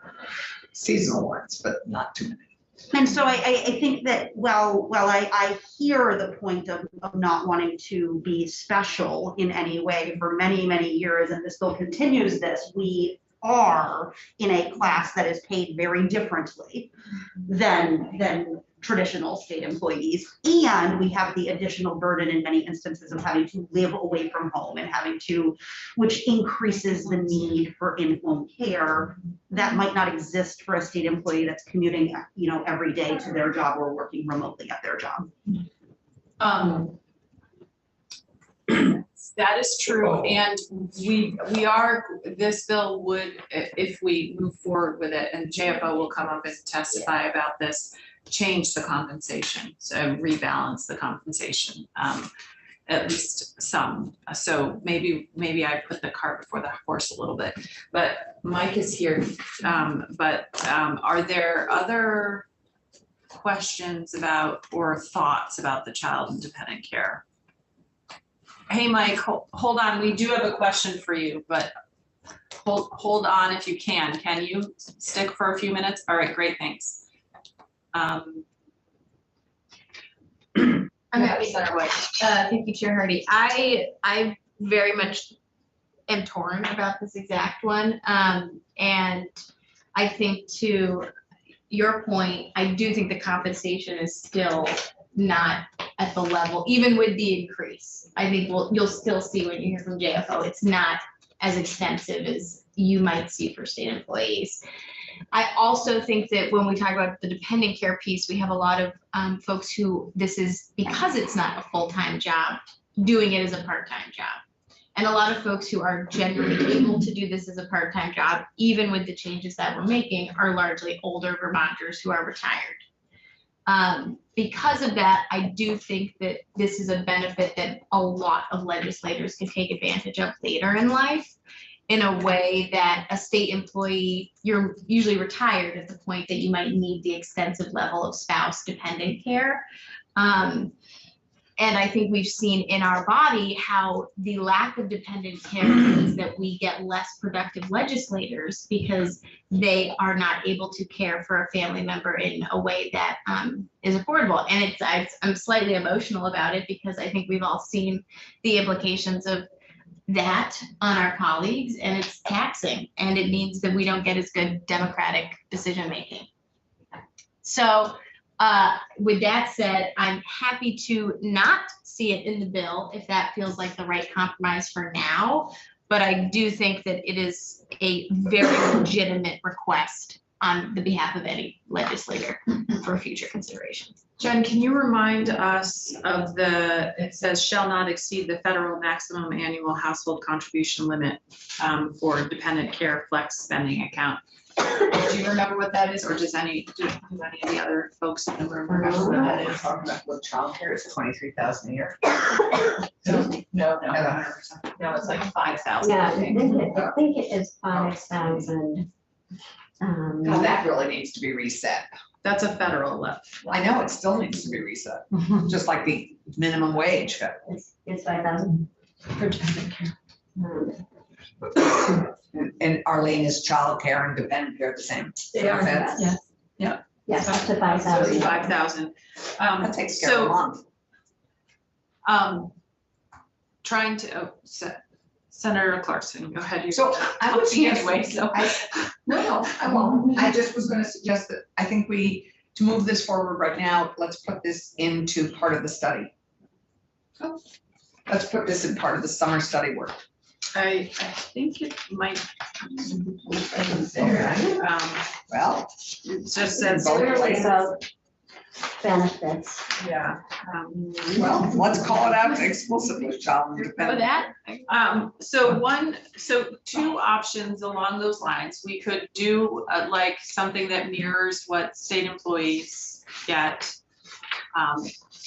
Seasonal ones, but not too many. And so I think that while I hear the point of not wanting to be special in any way for many, many years, and this bill continues this, we are in a class that is paid very differently than traditional state employees. And we have the additional burden in many instances of having to live away from home and having to, which increases the need for in-home care that might not exist for a state employee that's commuting, you know, every day to their job or working remotely at their job. That is true, and we are, this bill would, if we move forward with it, and JFO will come up and testify about this, change the compensation, so rebalance the compensation, at least some. So maybe I put the cart before the horse a little bit, but Mike is here. Are there other questions about or thoughts about the child and dependent care? Hey, Mike, hold on. We do have a question for you, but hold on if you can. Can you stick for a few minutes? All right, great, thanks. I'm happy Center thank you, Chair Hardy. I very much am torn about this exact one. And I think to your point, I do think the compensation is still not at the level, even with the increase. I think you'll still see when you hear from JFO, it's not as extensive as you might see for state employees. I also think that when we talk about the dependent care piece, we have a lot of folks who this is because it's not a full-time job, doing it as a part-time job. And a lot of folks who are genuinely able to do this as a part-time job, even with the changes that we're making, are largely older Vermonters who are retired. Because of that, I do think that this is a benefit that a lot of legislators can take advantage of later in life in a way that a state employee, you're usually retired at the point that you might need the extensive level of spouse dependent care. And I think we've seen in our body how the lack of dependent care means that we get less productive legislators because they are not able to care for a family member in a way that is affordable. And I'm slightly emotional about it because I think we've all seen the implications of that on our colleagues, and it's taxing, and it means that we don't get as good democratic decision making. So with that said, I'm happy to not see it in the bill if that feels like the right compromise for now. But I do think that it is a very legitimate request on the behalf of any legislator for future consideration. Jen, can you remind us of it says shall not exceed the federal maximum annual household contribution limit for dependent care flex spending account. Do you remember what that is, or does any of the other folks in the room remember what that is? Talking about what childcare is 23,000 a year. No, it's like 5,000. Yeah, I think it is 5,000. Now that really needs to be reset. That's a federal level. I know, it still needs to be reset, just like the minimum wage. It's 5,000. For dependent care. And Arlene, is childcare and dependent care the same? They are, That's- yes. Yes, up to So 5,000. it's 5,000. That takes care of a month. Trying to, Senator Clarkson, go ahead. So I was Anyway, so. No, I won't. I just was gonna suggest that I think to move this forward right now, let's put this into part of the study. Let's put this in part of the summer study work. I think it might. Well, It just says. Both Really places. about benefits. Yeah. Well, let's call it out explicitly, child and For dependent. that, So two options along those lines. We could do like something that mirrors what state employees get,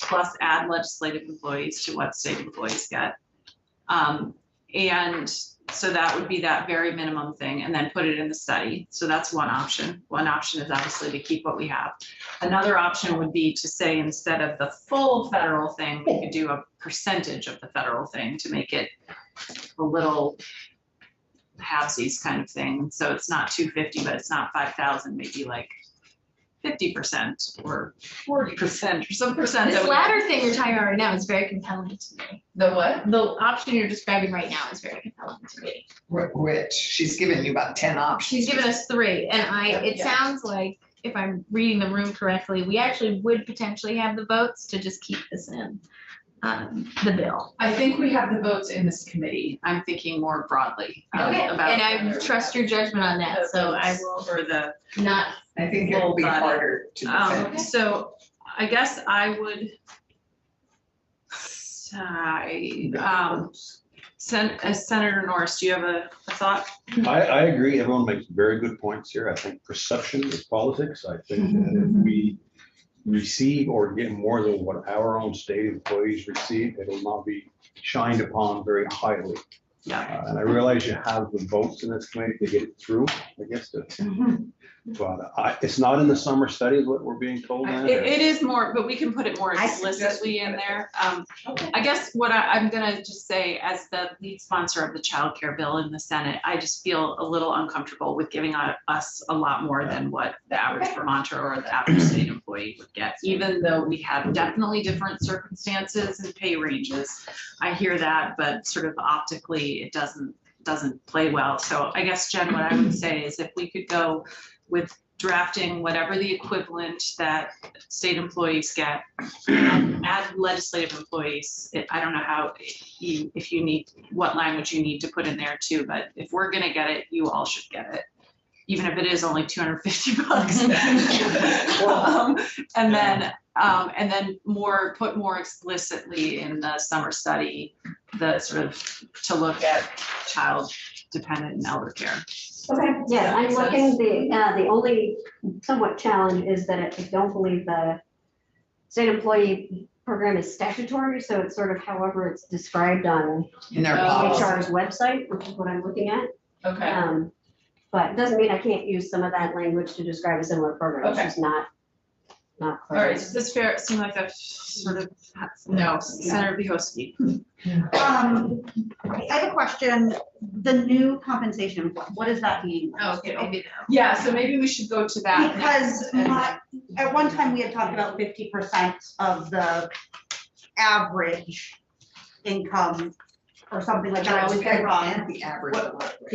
plus add legislative employees to what state employees get. And so that would be that very minimum thing, and then put it in the study. So that's one option. One option is obviously to keep what we have. Another option would be to say, instead of the full federal thing, we could do a percentage of the federal thing to make it a little halvesies kind of thing. So it's not 250, but it's not 5,000, maybe like 50% or 40% or some percent. this latter thing you're talking about right now is very compelling to me. The what? The option you're describing right now is very compelling to me. Which she's given you about 10 options. She's given us 3, and it sounds like, if I'm reading the room correctly, we actually would potentially have the votes to just keep this in the bill. I think we have the votes in this committee. I'm thinking more broadly about. And I trust your judgment on that, so I will For the. not. I think it will be harder to defend. So I guess I would say, Senator Norris, do you have a thought? I agree. Everyone makes very good points here. I think perception is politics. I think that if we receive or get more than what our own state employees receive, it will not be shined upon very highly. Yeah. And I realize you have the votes in this committee to get it through, I guess, but it's not in the summer study is what we're being told now? It is more, but we can put it more I suggest explicitly in there. I guess what I'm gonna just say, as the lead sponsor of the childcare bill in the Senate, I just feel a little uncomfortable with giving us a lot more than what the average Vermonter or the average state employee would get, even though we have definitely different circumstances and pay ranges. I hear that, but sort of optically, it doesn't play well. So I guess, Jen, what I would say is if we could go with drafting whatever the equivalent that state employees get, add legislative employees. I don't know how if you need, what language you need to put in there too, but if we're gonna get it, you all should get it, even if it is only $250. And then put more explicitly in the summer study, the sort of to look at child dependent and elder care. Okay, yeah, I'm looking, the only somewhat challenge is that I don't believe the state employee program is statutory, so it's sort of however it's described on In their HR's website, which is what I'm looking at. Okay. But it doesn't mean I can't use some of that language to describe a similar program, it's Okay. just not All clear. right, does this seem like a sort of, no, Senator Bihowski? I have a question. The new compensation, what does that mean? Okay, maybe. Yeah, so maybe we should go to that. Because at one time we had talked about 50% of the average income or something like that. I was getting wrong. The average.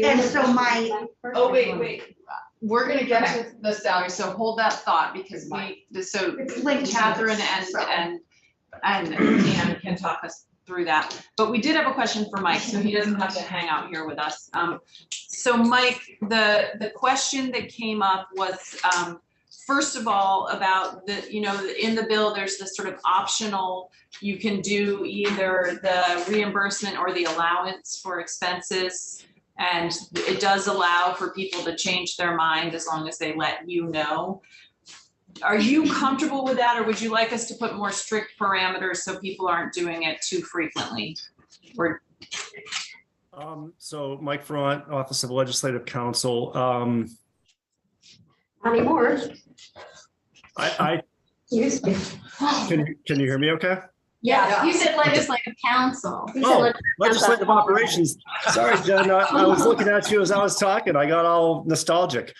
And so my, Oh, wait. We're gonna get to the salary, so hold that thought because so it's linked to Catherine this, so. and Deanna can talk us through that. But we did have a question for Mike, so he doesn't have to hang out here with us. So Mike, the question that came up was, first of all, about in the bill, there's this sort of optional, you can do either the reimbursement or the allowance for expenses. And it does allow for people to change their mind as long as they let you know. Are you comfortable with that, or would you like us to put more strict parameters so people aren't doing it too frequently? Or So Mike Front, Office of Legislative Counsel. Anymore. I Used to. can you hear me okay? Yeah, you said legislative council. You said Oh, legislative operations. Sorry, Jen, I was looking at you as I was talking. I got all nostalgic.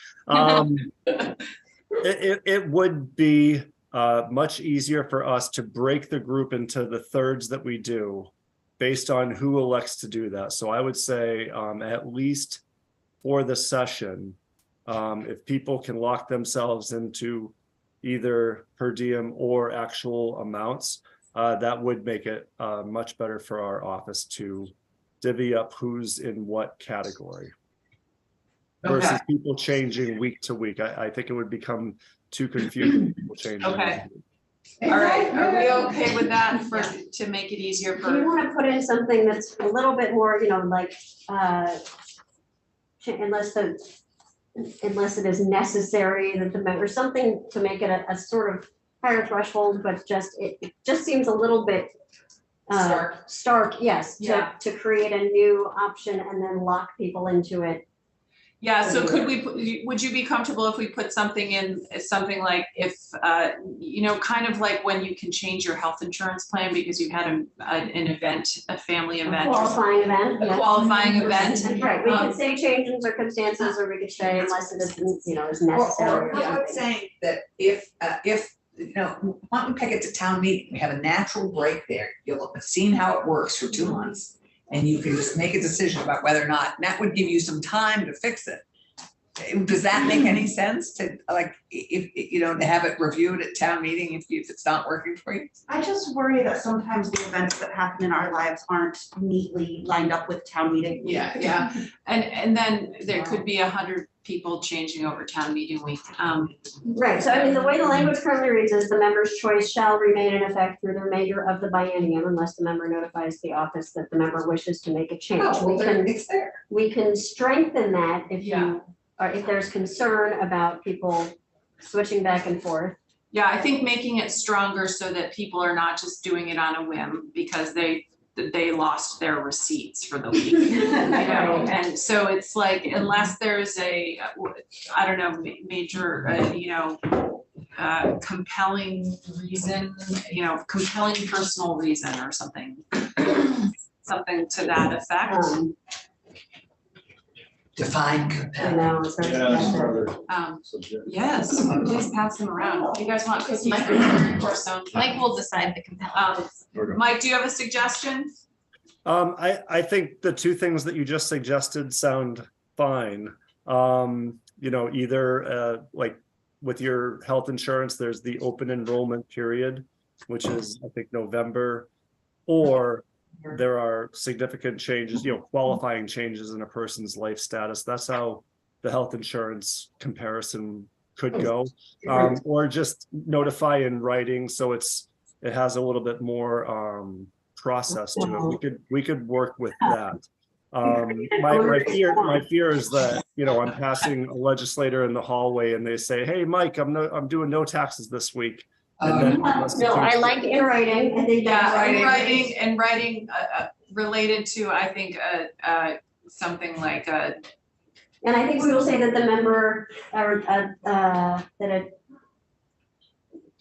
It would be much easier for us to break the group into the thirds that we do based on who elects to do that. So I would say at least for the session, if people can lock themselves into either per diem or actual amounts, that would make it much better for our office to divvy up who's in what category. Versus people changing week to week. I think it would become too confusing. People changing. Okay. All right, are we okay with that to make it easier Do you for? want to put in something that's a little bit more, like, unless it is necessary that the member, something to make it a sort of higher threshold, but it just seems a little bit stark, yes, Yeah. to create a new option and then lock people into it. Yeah, so would you be comfortable if we put something in, something like if, kind of like when you can change your health insurance plan because you had an event, a family event. Qualifying event. A yes. qualifying event. Right, we could say change in circumstances, or we could say unless it is, is necessary. Or I would say that if, why don't we peg it to town meeting? We have a natural break there. You'll have seen how it works for 2 months. And you can just make a decision about whether or not, and that would give you some time to fix it. Does that make any sense to to have it reviewed at town meeting if it's not working for you? I just worry that sometimes the events that happen in our lives aren't neatly lined up with town meeting. Yeah, and then there could be 100 people changing over town meeting week. Right, so the way the language currently reads is the member's choice shall remain in effect through the remainder of the biennium unless the member notifies the office that the member wishes to make a change. It's there. We can strengthen that if Yeah. if there's concern about people switching back and forth. Yeah, I think making it stronger so that people are not just doing it on a whim because they they lost their receipts for the week. You know, and so it's like, unless there's a, I don't know, major, compelling reason, compelling personal reason or something. Something to that effect. Define I compelling. know, it's very subjective. Yes, please pass them around. You guys want cookies or some? Mike will decide the compelling. Mike, do you have a suggestion? I think the two things that you just suggested sound fine. Either like with your health insurance, there's the open enrollment period, which is, I think, November, or there are significant changes, qualifying changes in a person's life status. That's how the health insurance comparison could go. Or just notify in writing, so it has a little bit more process to it. We could work with that. My fear is that, I'm passing a legislator in the hallway and they say, hey, Mike, I'm doing no taxes this week. And then No, I like in writing, I think that's In writing related to, I think, something like a. And I think we will say that the member, or, that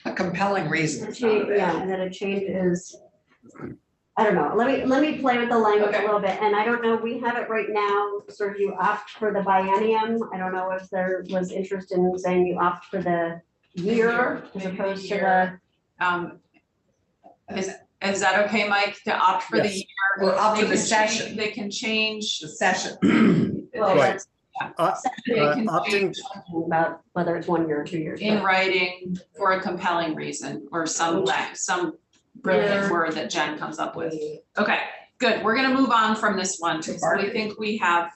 A compelling reason. that a change is, I don't know, let me play with the language a little bit, and I don't know, we have it right now, sort of you opt for the biennium, I don't know if there was interest in saying you opt for the year as opposed to Is that okay, Mike, to opt for the Yes. year? Or opt for They the can change- session. They can change. The session. well, Right. that's They can opting- change about whether it's 1 year or 2 years. in but- writing for a compelling reason or some brilliant word that Jen comes up with. Okay, good. We're gonna move on from this one because we think we have,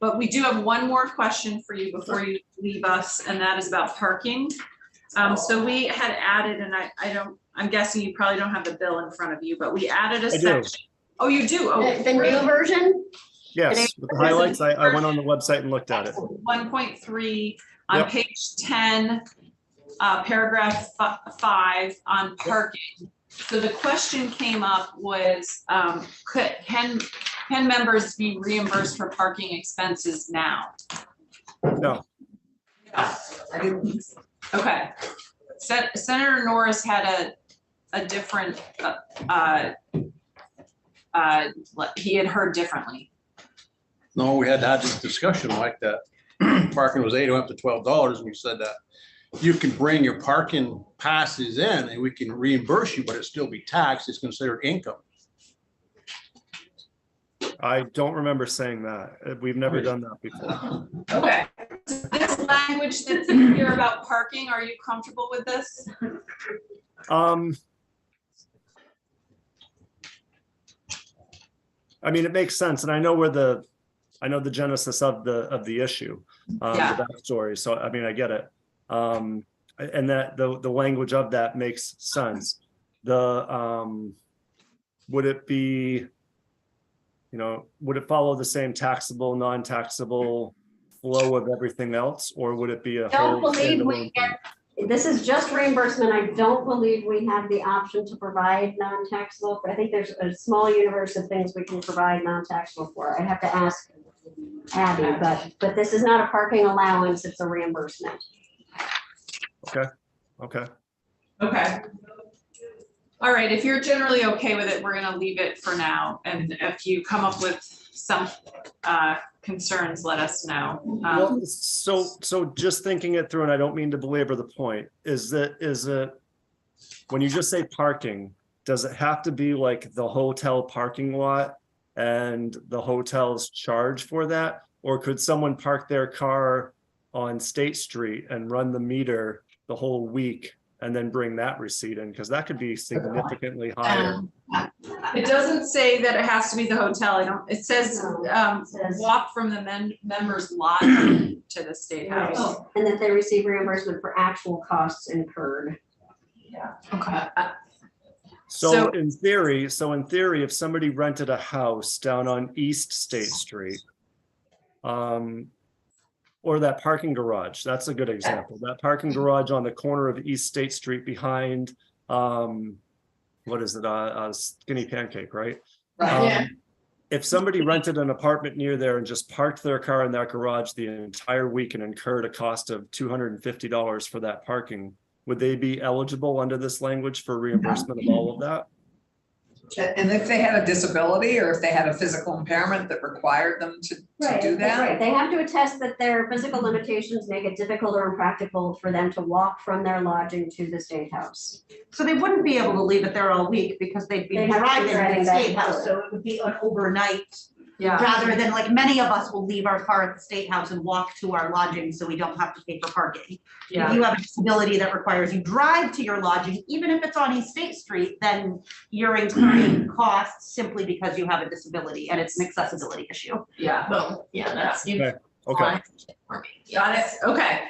but we do have one more question for you before you leave us, and that is about parking. So we had added, and I'm guessing you probably don't have the bill in front of you, but we added a do. section. Oh, you do? Oh, The new version? Yes, with the highlights, I went on the website and looked at it. 1.3 on Yep. page 10, paragraph 5 on parking. So the question came up was, can members be reimbursed for parking expenses now? No. I didn't. Okay. Senator Norris had a different, he had heard differently. No, we had had this discussion like that. Parking was $8, went up to $12, and we said that you can bring your parking passes in and we can reimburse you, but it still be taxed. It's considered income. I don't remember saying that. We've never done that before. Okay. This language that's in here about parking, are you comfortable with this? I mean, it makes sense, and I know the genesis of the issue, Yeah. the backstory. So I mean, I get it, and that the language of that makes sense. Would it be, would it follow the same taxable, non-taxable flow of everything else, or would it be a Don't whole believe we standalone get, this is just reimbursement. I don't believe we have the option to provide non-taxable. I think there's a small universe of things we can provide non-taxable for. I'd have to ask Abby, but this is not a parking allowance, it's a reimbursement. Okay. Okay. All right, if you're generally okay with it, we're gonna leave it for now, and if you come up with some concerns, let us know. Well, so just thinking it through, and I don't mean to belabor the point, is it, when you just say parking, does it have to be like the hotel parking lot and the hotels charge for that? Or could someone park their car on State Street and run the meter the whole week and then bring that receipt in? Because that could be significantly higher. It doesn't say that it has to be the hotel. It says walk from the member's lot to the State House. And that they receive reimbursement for actual costs incurred. Okay. So in theory, if somebody rented a house down on East State Street, or that parking garage, that's a good example. That parking garage on the corner of East State Street behind, what is it, Skinny Pancake, right? Right. Um, If somebody rented an apartment near there and just parked their car in that garage the entire week and incurred a cost of $250 for that parking, would they be eligible under this language for reimbursement of all of that? And if they had a disability or if they had a physical impairment that required them to Right, do that's that? right. They have to attest that their physical limitations make it difficult or impractical for them to walk from their lodging to the State House. So they wouldn't be able to leave it there all week because they'd be They'd have to be driving to driving the back State and House, forth. so it would be an overnight. Yeah. Rather than like many of us will leave our car at the State House and walk to our lodging so we don't have to pay for parking. If you have a disability that requires you drive to your lodging, even if it's on East State Street, then you're incurring costs simply because you have a disability and it's an accessibility issue. Yeah. Well, yeah, that's. Okay. Got it. Okay.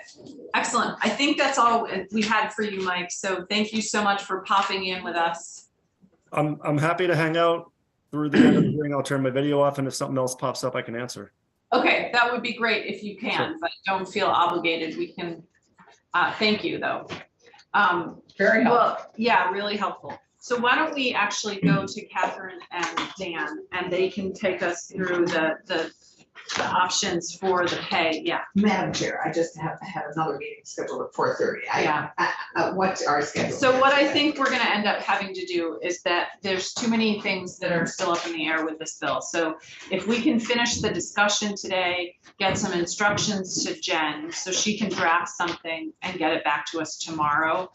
Excellent. I think that's all we had for you, Mike. So thank you so much for popping in with us. I'm happy to hang out through the end of the hearing. I'll turn my video off, and if something else pops up, I can answer. Okay, that would be great if you can, but don't feel obligated. We can, thank you though. Very helpful. Well, yeah, really helpful. So why don't we actually go to Catherine and Dan and they can take us through the options for the pay. Yeah. Madam Chair, I just have had another meeting scheduled at 4:30. Yeah. What's our schedule? So what I think we're gonna end up having to do is that there's too many things that are still up in the air with this bill. So if we can finish the discussion today, get some instructions to Jen so she can draft something and get it back to us tomorrow,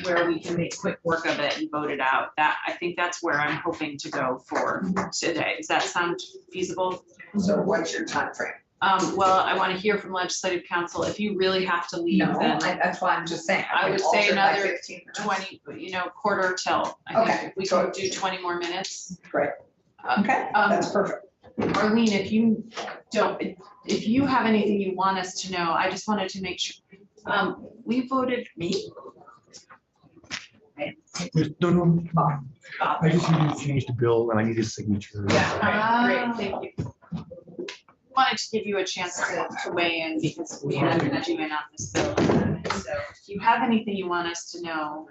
where we can make quick work of it and vote it out. That, I think that's where I'm hoping to go for today. Does that sound feasible? So what's your timeframe? Well, I want to hear from legislative council. If you really have to leave, No, then that's why I'm just saying. I would say alter by another 15 minutes. 20, quarter till. I think Okay, if we so- can do 20 more minutes. Great. Okay, Um, that's perfect. Arlene, if you have anything you want us to know, I just wanted to make sure. We voted me. No, I just need to change the bill and I need his signature. Yeah, great, thank you. Wanted to give you a chance to weigh in because we have been doing on this bill. So if you have anything you want us to know.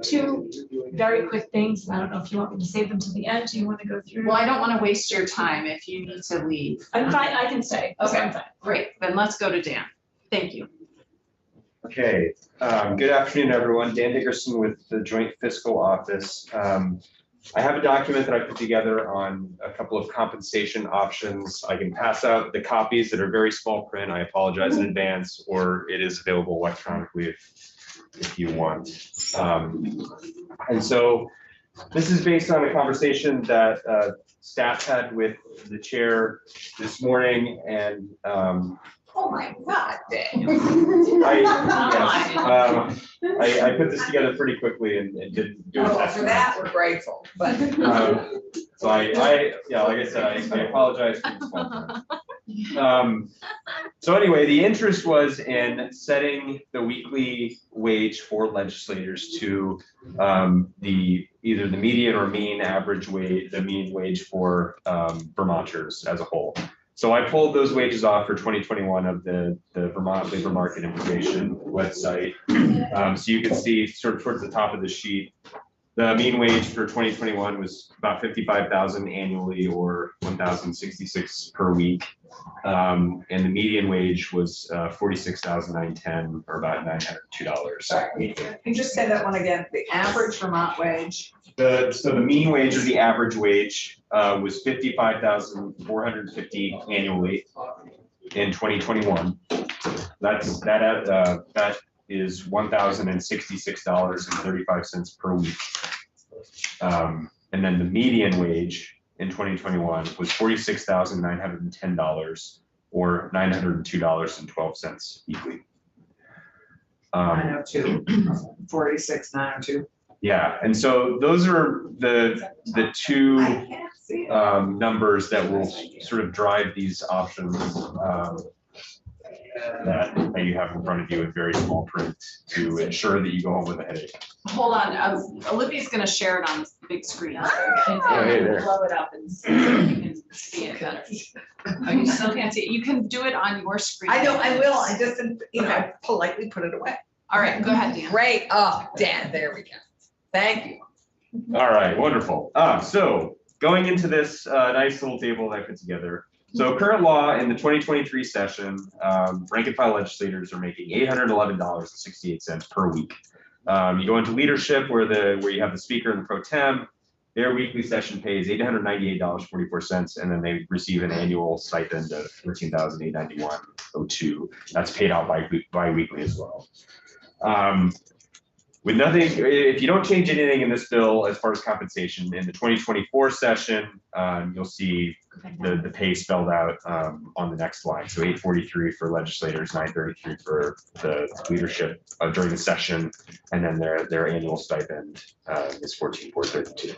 Two very quick things. I don't know if you want me to save them to the end. Do you want to go through? Well, I don't want to waste your time if you need to leave. I'm fine. I can stay. So Okay. I'm fine. Great, then let's go to Dan. Thank you. Okay, good afternoon, everyone. Dan Dickerson with the Joint Fiscal Office. I have a document that I put together on a couple of compensation options. I can pass out the copies that are very small print. I apologize in advance, or it is available electronically if you want. And so this is based on a conversation that staff had with the chair this morning, and Oh my God, Dan. I put this together pretty quickly and didn't do it. Oh, for that, we're grateful, but. So yeah, like I said, I apologize for this one. So anyway, the interest was in setting the weekly wage for legislators to either the median or mean average wage, the mean wage for Vermonters as a whole. So I pulled those wages off for 2021 of the Vermont Labor Market Information website. So you can see sort of towards the top of the sheet, the mean wage for 2021 was about 55,000 annually, or 1,066 per week. And the median wage was 46,910, or about $902. Sorry, can you just say that one again? The average Vermont wage? So the mean wage, or the average wage, was 55,450 annually in 2021. That is $1,066.35 per week. And then the median wage in 2021 was $46,910, or $902.12 weekly. 902, 46,902. Yeah, and so those are the two numbers that will sort of drive these options that you have in front of you in very small print to ensure that you go home with a headache. Hold on, Olivia's gonna share it on the big screen. So you Oh, hey there. can blow it up and so you can see it better. Oh, you still can't see it. You can do it on your screen. I know, I will. I just, I politely put it away. All right, go ahead, Dan. Great. Oh, Dan, there we go. Thank you. All right, wonderful. So going into this nice little table that I put together. So current law in the 2023 session, rank and file legislators are making $811.68 per week. You go into leadership where you have the speaker and the pro tem, their weekly session pay is $898.44, and then they receive an annual stipend of $13,891.02. That's paid out bi-weekly as well. With nothing, if you don't change anything in this bill as far as compensation, in the 2024 session, you'll see the pay spelled out on the next line. So 843 for legislators, 933 for the leadership during the session, and then their annual stipend is 14,432.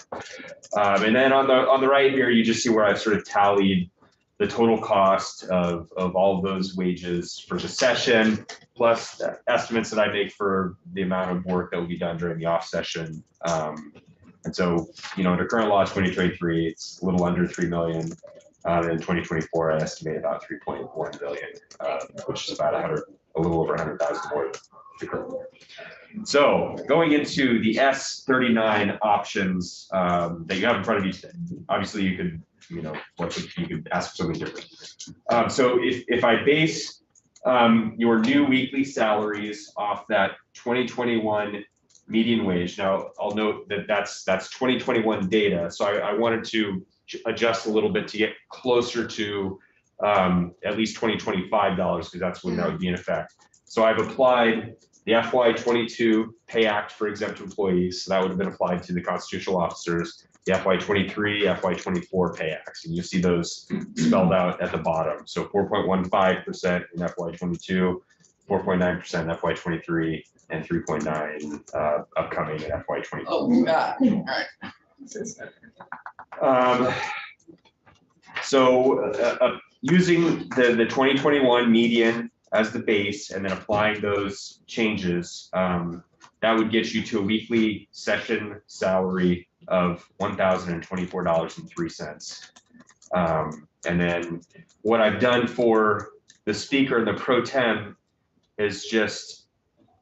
And then on the right here, you just see where I've sort of tallied the total cost of all of those wages for the session, plus the estimates that I make for the amount of work that will be done during the off session. And so, under current law 2023, it's a little under 3 million. In 2024, I estimate about 3.1 billion, which is about a little over 100,000 more than the current law. So going into the S39 options that you have in front of you today, obviously you could, you could ask for something different. So if I base your new weekly salaries off that 2021 median wage, now I'll note that that's 2021 data. So I wanted to adjust a little bit to get closer to at least $2025, because that's when that would be in effect. So I've applied the FY22 Pay Act for exempt employees. So that would have been applied to the constitutional officers, the FY23, FY24 Pay Acts. And you see those spelled out at the bottom. So 4.15% in FY22, 4.9% in FY23, and 3.9 upcoming in FY24. Oh, God. All right. Using the 2021 median as the base and then applying those changes, that would get you to a weekly session salary of $1,024.03. And then what I've done for the speaker and the pro tem is just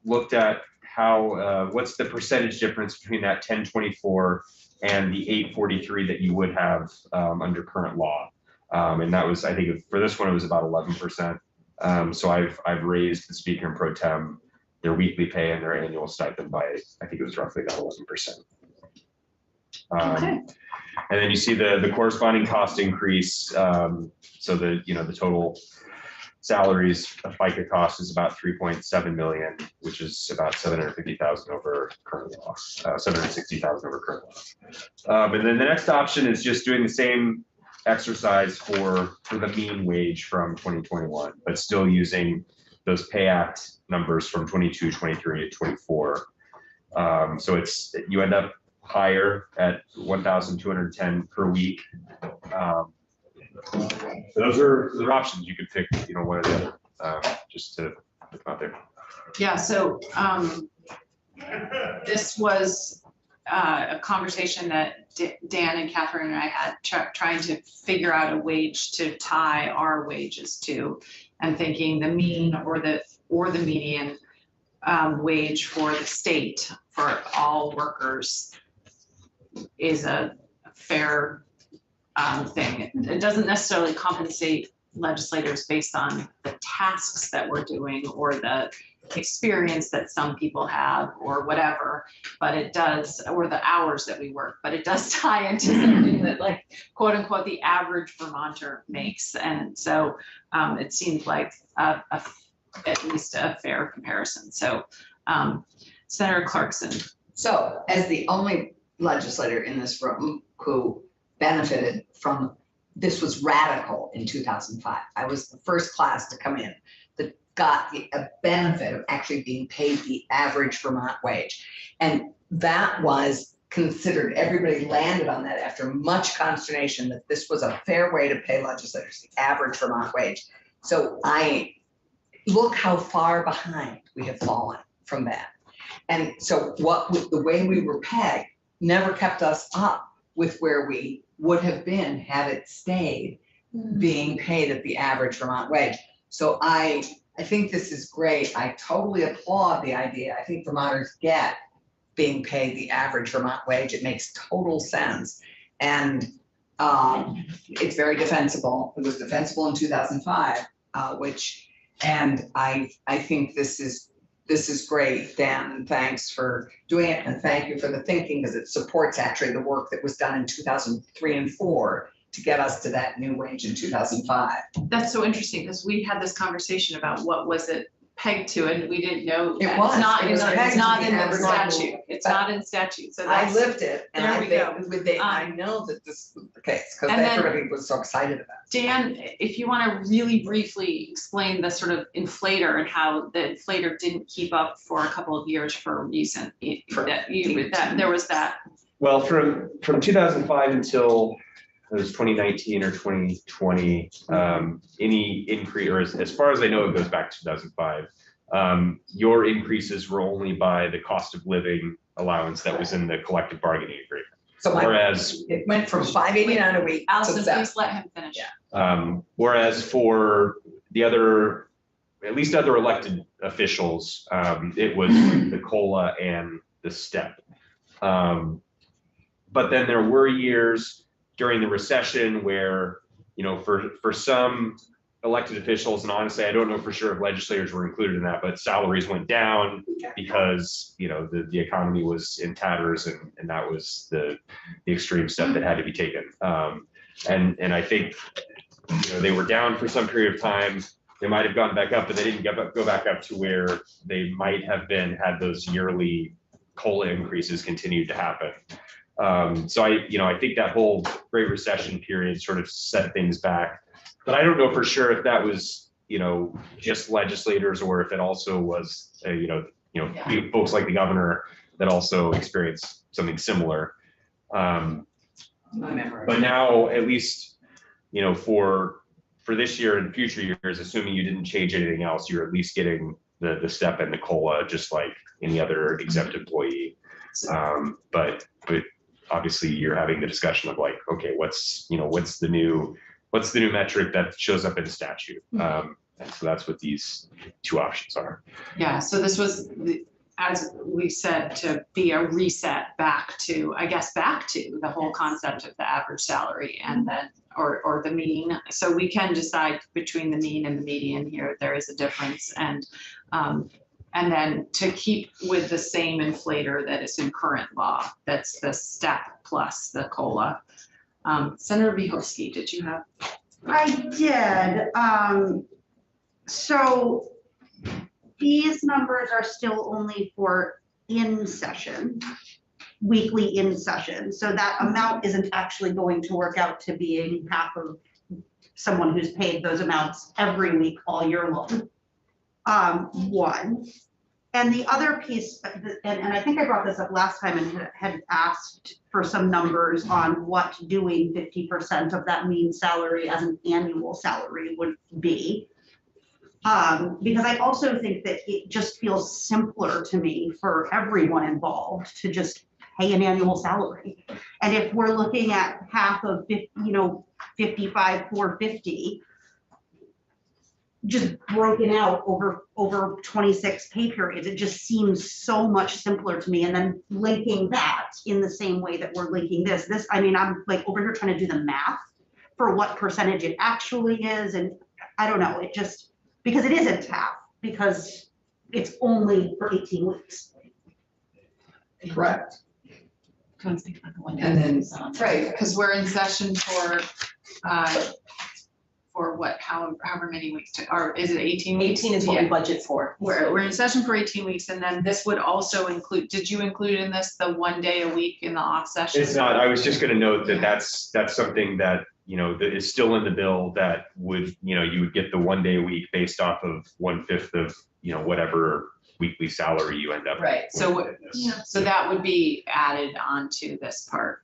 looked at how what's the percentage difference between that 1024 and the 843 that you would have under current law. And that was, I think for this one, it was about 11%. So I've raised the speaker and pro tem, their weekly pay and their annual stipend by, I think it was roughly about 11%. And then you see the corresponding cost increase. So the total salaries, FICA cost is about 3.7 million, which is about 750,000 over current law, 760,000 over current law. And then the next option is just doing the same exercise for the mean wage from 2021, but still using those Pay Act numbers from 22, 23, and 24. So you end up higher at 1,210 per week. So those are options. You could pick, one or the other, just to put them out there. Yeah, so this was a conversation that Dan and Catherine and I had trying to figure out a wage to tie our wages to, and thinking the mean or the median wage for the state for all workers is a fair thing. It doesn't necessarily compensate legislators based on the tasks that we're doing or the experience that some people have or whatever, but it does, or the hours that we work, but it does tie into something that, like, quote unquote, the average Vermonter makes. And so it seemed like at least a fair comparison. So Senator Clarkson. So as the only legislator in this room who benefited from, this was radical in 2005. I was the first class to come in that got a benefit of actually being paid the average Vermont wage. And that was considered, everybody landed on that after much consternation, that this was a fair way to pay legislators, the average Vermont wage. So look how far behind we have fallen from that. And so the way we were pegged never kept us up with where we would have been had it stayed being paid at the average Vermont wage. So I think this is great. I totally applaud the idea. I think Vermonters get being paid the average Vermont wage. It makes total sense. And It's very defensible. It was defensible in 2005, and I think this is great. Dan, thanks for doing it, and thank you for the thinking, because it supports actually the work that was done in 2003 and 4 to get us to that new wage in 2005. That's so interesting, because we had this conversation about what was it pegged to, and we didn't know. It that. was. It's not, It was it's pegged not to in the the average level. statute. It's But not in statute, so I that's. lived it, and there I we go. think, I know that this was the case, because And then- everybody was so excited about it. Dan, if you want to really briefly explain the sort of inflator and how the inflator didn't keep up for a couple of years for a reason, that there was that. Well, from 2005 until it was 2019 or 2020, any increase, or as far as I know, it goes back to 2005. Your increases were only by the cost of living allowance that was in the collective bargaining agreement. So Whereas, it went from $589 a week to Allison, $7. please let him finish. whereas for the other, at least other elected officials, it was the COLA and the step. But then there were years during the recession where, you know, for some elected officials, and honestly, I don't know for sure if legislators were included in that, but salaries went down because, you know, the economy was in tatters, and that was the extreme step that had to be taken. And I think, you know, they were down for some period of time. They might have gone back up, but they didn't go back up to where they might have been had those yearly COLA increases continued to happen. So I think that whole Great Recession period sort of set things back. But I don't know for sure if that was, you know, just legislators, or if it also was, folks like the governor that also experienced something similar. But now, at least, you know, for this year and future years, assuming you didn't change anything else, you're at least getting the step and the COLA, just like any other exempt employee. But obviously, you're having the discussion of like, okay, what's the new metric that shows up in the statute? And so that's what these two options are. Yeah, so this was, as we said, to be a reset back to the whole concept of the average salary, and then, or the mean. So we can decide between the mean and the median here, there is a difference. And then to keep with the same inflator that is in current law, that's the step plus the COLA. Senator Vyhovsky, did you have? I did. So these numbers are still only for in session, weekly in session. So that amount isn't actually going to work out to being half of someone who's paid those amounts every week all year long. One. And the other piece, and I think I brought this up last time and had asked for some numbers on what doing 50% of that mean salary as an annual salary would be. Because I also think that it just feels simpler to me for everyone involved to just pay an annual salary. And if we're looking at half of 55,450, just broken out over 26 pay periods, it just seems so much simpler to me. And then linking that in the same way that we're linking this, I mean, I'm like over here trying to do the math for what percentage it actually is. And I don't know, it just, because it isn't half, because it's only for 18 weeks. Correct. And then, right, because we're in session for what, however many weeks, or is it 18 weeks? 18 is what we budget for. We're in session for 18 weeks, and then this would also include, did you include in this the 1 day a week in the off session? It's not. I was just going to note that that's something that, you know, that is still in the bill that would, you know, you would get the 1 day a week based off of 1/5 of, you know, whatever weekly salary you end up. Right, so that would be added onto this part.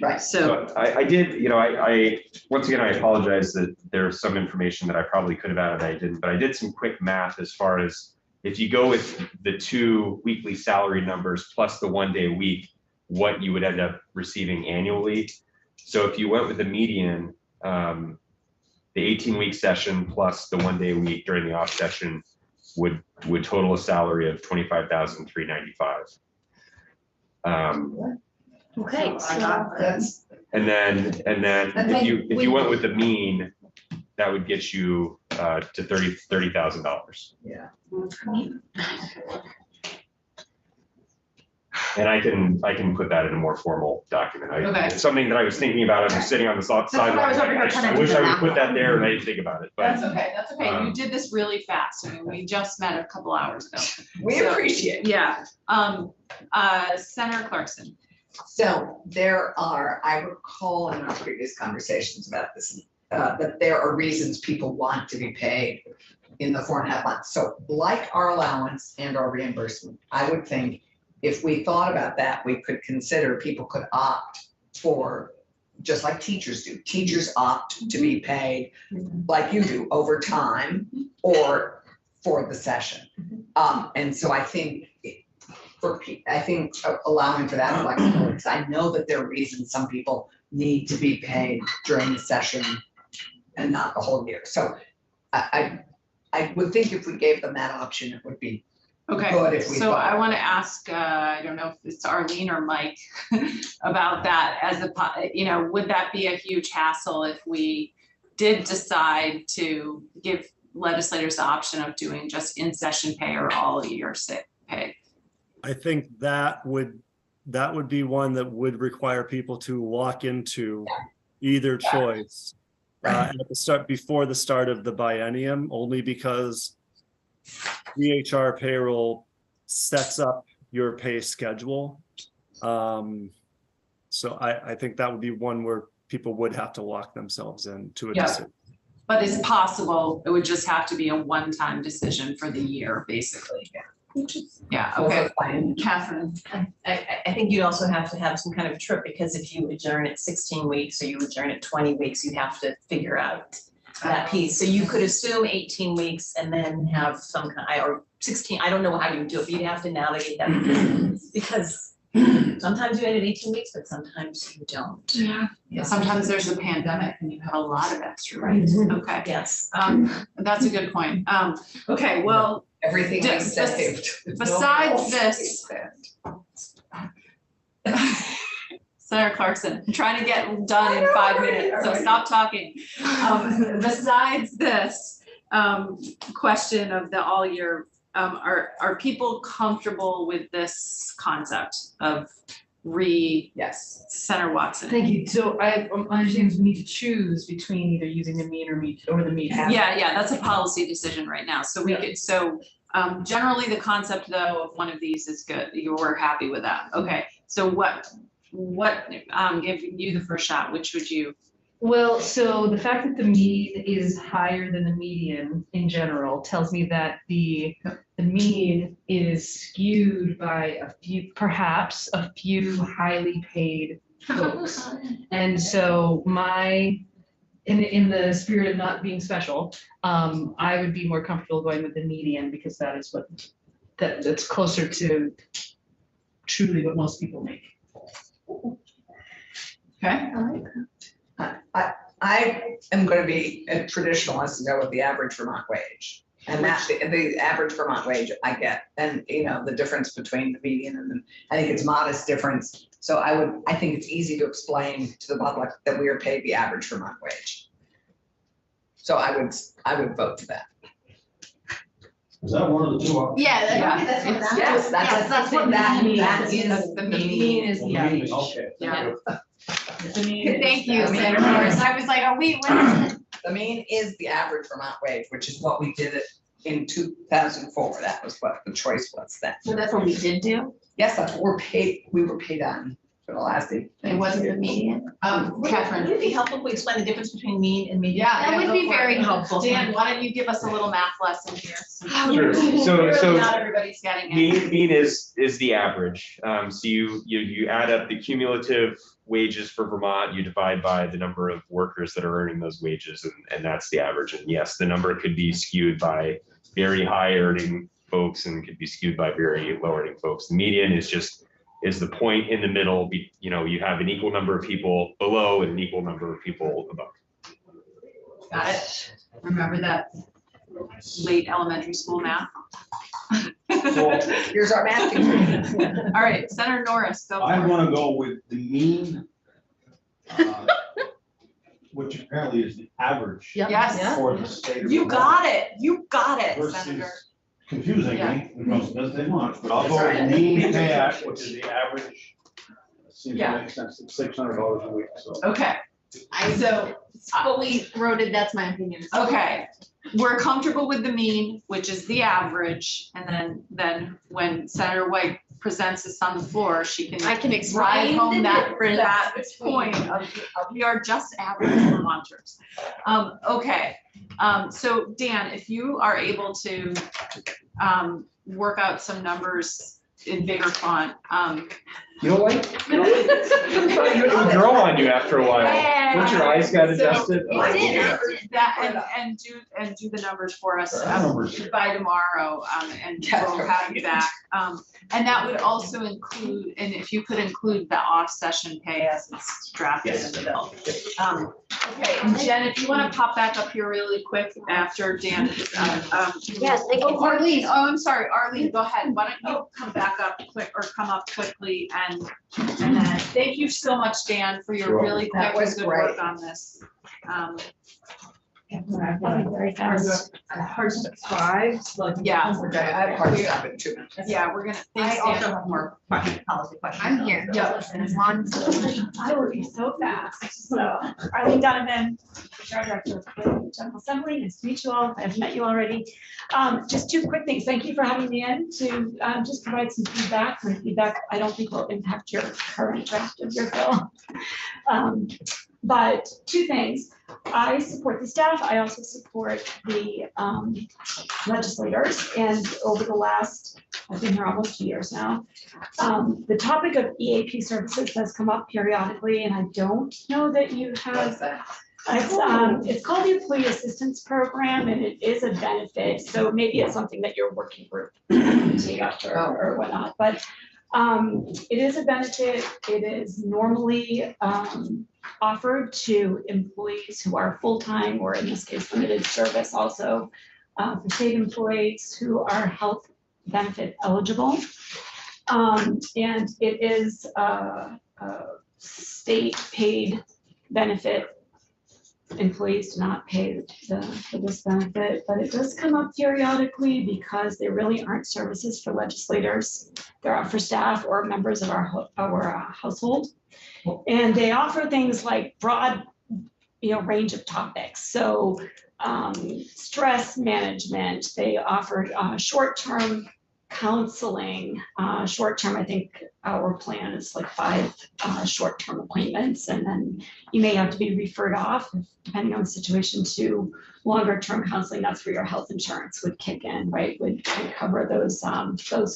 Right. So I did, you know, I once again, I apologize that there's some information that I probably could have added that I didn't, but I did some quick math as far as if you go with the 2 weekly salary numbers plus the 1 day a week, what you would end up receiving annually. So if you went with the median, the 18-week session plus the 1 day a week during the off session would total a salary of $25,395. okay, That's And then if you went with the mean, that would get you to $30,000. Yeah. And I can put that in a more formal document. Okay. It's something that I was thinking about. I was sitting on the sideline. I was over here trying I to wish do I the would put math. that there and I didn't think about it, but. That's okay, that's okay. You Um, did this really fast. I mean, we just met a couple hours ago. We So, appreciate it. Yeah, Senator Clarkson. So there are, I recall in our previous conversations about this, that there are reasons people want to be paid in the 4.5 months. So like our allowance and our reimbursement, I would think if we thought about that, we could consider people could opt for, just like teachers do. Teachers opt to be paid like you do over time or for the session. And so I think allowing for that flexibility, because I know that there are reasons some people need to be paid during the session and not the whole year. So I would think if we gave them that option, it would be Okay, good if we so thought. I want to ask, I don't know if it's Arlene or Mike about that as would that be a huge hassle if we did decide to give legislators the option of doing just in-session pay or all year sick pay? I think that would be one that would require people to walk into either choice at the start, before the start of the biennium, only because DHR payroll sets up your pay schedule. So I think that would be one where people would have to lock themselves into a Yeah. decision. But it's possible, it would just have to be a one-time decision for the year, basically. Yeah, okay. Catherine. I think you'd also have to have some kind of trip, because if you adjourn at 16 weeks or you adjourn at 20 weeks, you have to figure out that piece. So you could assume 18 weeks and then have some kind, or 16, I don't know how you do it, but you'd have to navigate that because sometimes you end at 18 weeks, but sometimes you don't. Yeah, sometimes there's a pandemic and you have a lot of extra rights. Okay, Yes. that's a good point. Okay, well, Everything we Just- saved. besides this- Senator Clarkson, I'm trying to get done in 5 minutes, so stop talking. Besides this question of the all year, are people comfortable with this concept of Yes. Senator Watson? Thank you. So I understand we need to choose between either using the mean or the mean. Yeah, that's a policy decision right now. So we could, generally the concept though of one of these is good. You were happy with that. Okay, so what, giving you the first shot, which would you? Well, so the fact that the mean is higher than the median in general tells me that the mean is skewed by perhaps a few highly paid folks. And so in the spirit of not being special, I would be more comfortable going with the median because that is that's closer to truly what most people make. Okay. I am going to be a traditionalist and go with the average Vermont wage. And that's the average Vermont wage I get. And, the difference between the median and I think it's modest difference. So I think it's easy to explain to the public that we are paid the average Vermont wage. So I would vote for that. Is that one of the two options? Yeah, that's what that Yes, is. that's Yes, that's what that mean. that is The the mean is the The average. mean, okay. Yeah. The mean is- Thank you, I mean, Senator Norris. I was like, what is it? The mean is the average Vermont wage, which is what we did it in 2004. That was what the choice was then. So that's what we did do? Yes, that's what we were paid on for the last 8. It wasn't the median? Catherine. Would it be helpful if we explain the difference between mean and median? Yeah, That would go be for it. very helpful. Dan, why don't you give us a little math lesson here? Sure. Clearly So not everybody's getting it. mean is the average. So you add up the cumulative wages for Vermont, you divide by the number of workers that are earning those wages, and that's the average. And yes, the number could be skewed by very high earning folks and could be skewed by very low earning folks. The median is the point in the middle. You have an equal number of people below and an equal number of people above. Got it. Remember that late elementary school math? Here's our math teacher. All right, Senator Norris, go I'm for it. gonna go with the mean Which apparently is the average Yep. Yes. for the state. of You Vermont got it. You got it, versus Senator. Confusing Yeah. me, because it doesn't take much, but I'll go That's with right. mean pay act, which is the average. Seems Yeah. to make sense, it's $600 a week, so. Okay, so, Fully roaded, that's my opinion. okay, we're comfortable with the mean, which is the average, and then when Senator White presents this on the floor, she can I can drive explain home the that difference point of we are just average Vermonters. Okay, so Dan, if you are able to work out some numbers in bigger font, You know what? It'll grow on you after a while. Once your eyes got adjusted. So, that, and do the numbers for us by tomorrow, and we'll have you back. And that would also include, and if you could include the off-session pay as it's drafted in the bill. Okay, and Jen, if you want to pop back up here really quick after Dan. Yes, thank you. Oh, Arlene, oh, I'm sorry, Arlene, go ahead. Why don't you come back up quick, or come up quickly, and then, thank you so much, Dan, for your You're really quick welcome. That was and good work great. on this. Very fast. Hard stop five, like. Yeah. Okay, I have hard stop in 2 minutes. Yeah, we're gonna, I thanks, also Dan. have more policy questions. I'm here. Yeah. Listen, as long as. I will be so fast. So Arlene Donovan, HR Director of the General Assembly. Nice to meet you all. I've met you already. Just two quick things. Thank you for having me in to just provide some feedback. My feedback, I don't think will impact your current draft of your bill. But two things. I support the staff. I also support the legislators. And over the last, I've been here almost 2 years now, the topic of EAP services has come up periodically, and I don't know that you have. It's called the Employee Assistance Program, and it is a benefit. So maybe it's something that your working group can take up or whatnot. But it is a benefit. It is normally offered to employees who are full-time, or in this case, limited service, also for state employees who are health benefit eligible. And it is a state paid benefit. Employees do not pay for this benefit, but it does come up periodically because there really aren't services for legislators. There are for staff or members of our household. And they offer things like broad, range of topics. So stress management, they offer short-term counseling. Short-term, I think our plan is like 5 short-term appointments, and then you may have to be referred off, depending on the situation, to longer-term counseling. That's where your health insurance would kick in, right? Would cover those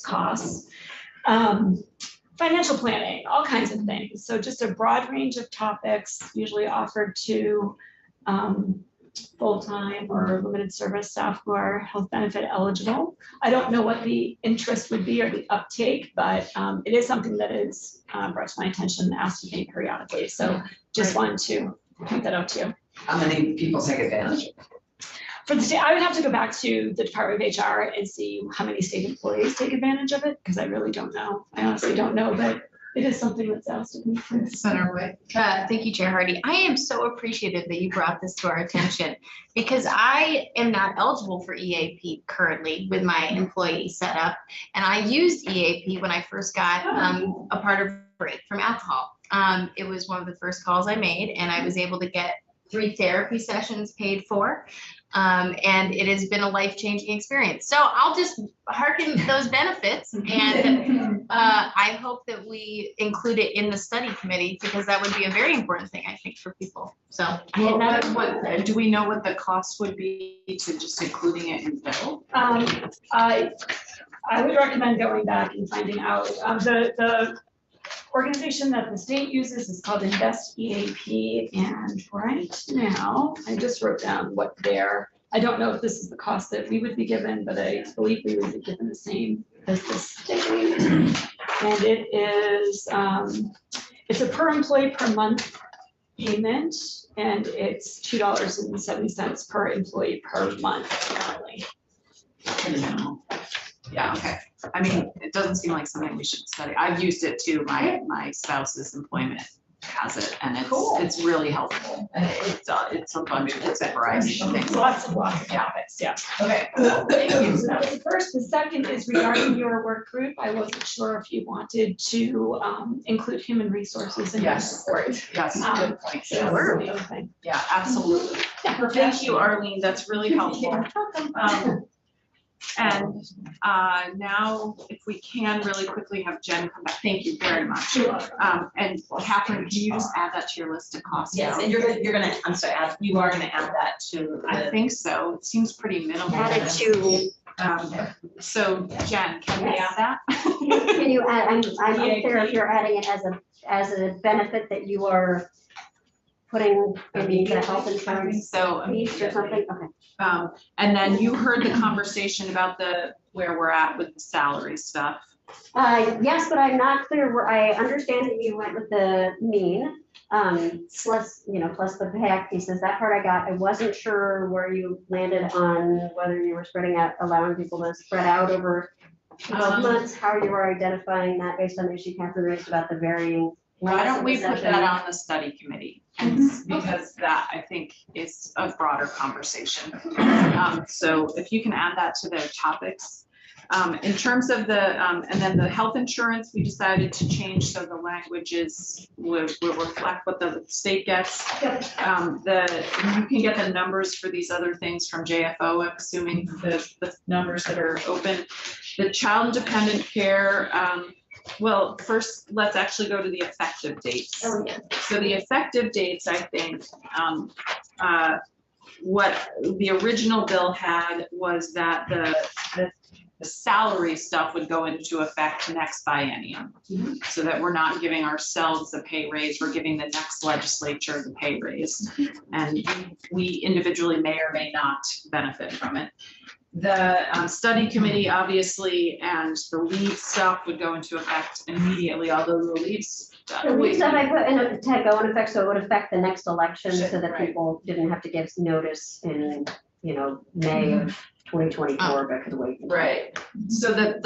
costs. Financial planning, all kinds of things. So just a broad range of topics, usually offered to full-time or limited service staff who are health benefit eligible. I don't know what the interest would be or the uptake, but it is something that is brought to my attention and asked of me periodically. So just wanted to point that out to you. How many people take advantage of it? For the state, I would have to go back to the Department of HR and see how many state employees take advantage of it, because I really don't know. I honestly don't know, but it is something that's asked of me. Senator White. Thank you, Chair Hardy. I am so appreciative that you brought this to our attention, because I am not eligible for EAP currently with my employee setup. And I used EAP when I first got a part of break from alcohol. It was one of the first calls I made, and I was able to get 3 therapy sessions paid for. And it has been a life-changing experience. So I'll just hearken those benefits, and I hope that we include it in the study committee, because that would be a very important thing, I think, for people. So What do we know what the cost would be to just including it in the bill? I would recommend going back and finding out. The organization that the state uses is called Invest EAP, and right now, I just wrote down what I don't know if this is the cost that we would be given, but I believe we would be given the same as the state. And it is, it's a per employee per month payment, and it's $2.70 per employee per month currently. Yeah, okay. I mean, it doesn't seem like something we should study. I've used it too, my spouse's employment has it, and Cool. it's really helpful. And it's a bunch of, it's a variety of things. Lots of topics, yeah. Okay, thank you. So that was the first. The second is regarding your work group. I wasn't sure if you wanted to include human resources in your Yes. support. Yes, good point. So that's Sure. the other thing. Yeah, absolutely. Thank you, Arlene, that's really helpful. And now, if we can really quickly have Jen come back, thank you very much. And Catherine, can you just add that to your list of costs? Yes, now? and you're gonna, I'm sorry, you are gonna add that to I the. think so, it seems pretty minimal. Added to, So Jen, can we add that? can you add, I'm unclear if you're adding it as a benefit that you are putting in the health insurance So, piece or something, okay. and then you heard the conversation about where we're at with the salary stuff. Yes, but I'm not clear where, I understand that you went with the mean, plus the pay act pieces, that part I got. I wasn't sure where you landed on whether you were spreading out, allowing people to spread out over 12 months, how you were identifying that based on the issue Catherine raised about the varying. Why don't we put session. that on the study committee? And because that, I think, is a broader conversation. So if you can add that to their topics. In terms of and then the health insurance, we decided to change so the languages will reflect what the state gets. You can get the numbers for these other things from JFO, I'm assuming the numbers that are open. The child dependent care, well, first, let's actually go to the effective dates. Oh, yeah. So the effective dates, I think, what the original bill had was that the salary stuff would go into effect next biennium. So that we're not giving ourselves a pay raise, we're giving the next legislature the pay raise. And we individually may or may not benefit from it. The study committee, obviously, and the leave stuff would go into effect immediately, although the leaves. The week that I put in to go in effect, so it would affect the next election, so that people didn't have to give notice in, May of 2024, but could wait. Right, so the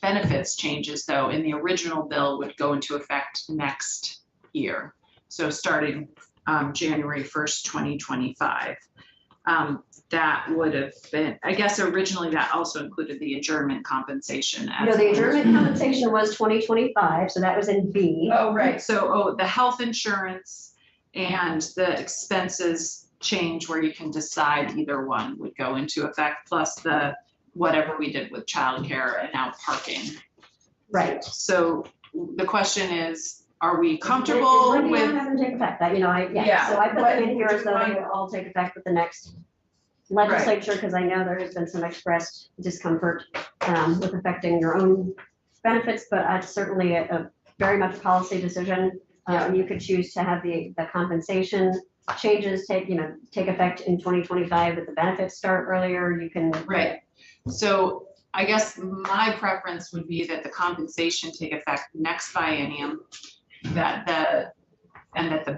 benefits changes, though, in the original bill would go into effect next year. So starting January 1st, 2025. That would have been, I guess originally that also included the adjournment compensation. No, the adjournment compensation was 2025, so that was in B. Oh, right. So, the health insurance and the expenses change where you can decide either one would go into effect, plus the whatever we did with childcare and now parking. Right. So the question is, are we comfortable When do with? you have them take effect? That, so I put them in here as though they will all take effect with the next legislature, because I know there has been some expressed discomfort with affecting your own benefits, but it's certainly a very much policy decision. You could choose to have the compensation changes take effect in 2025, but the benefits start earlier. You can. Right. So I guess my preference would be that the compensation take effect next biennium, that the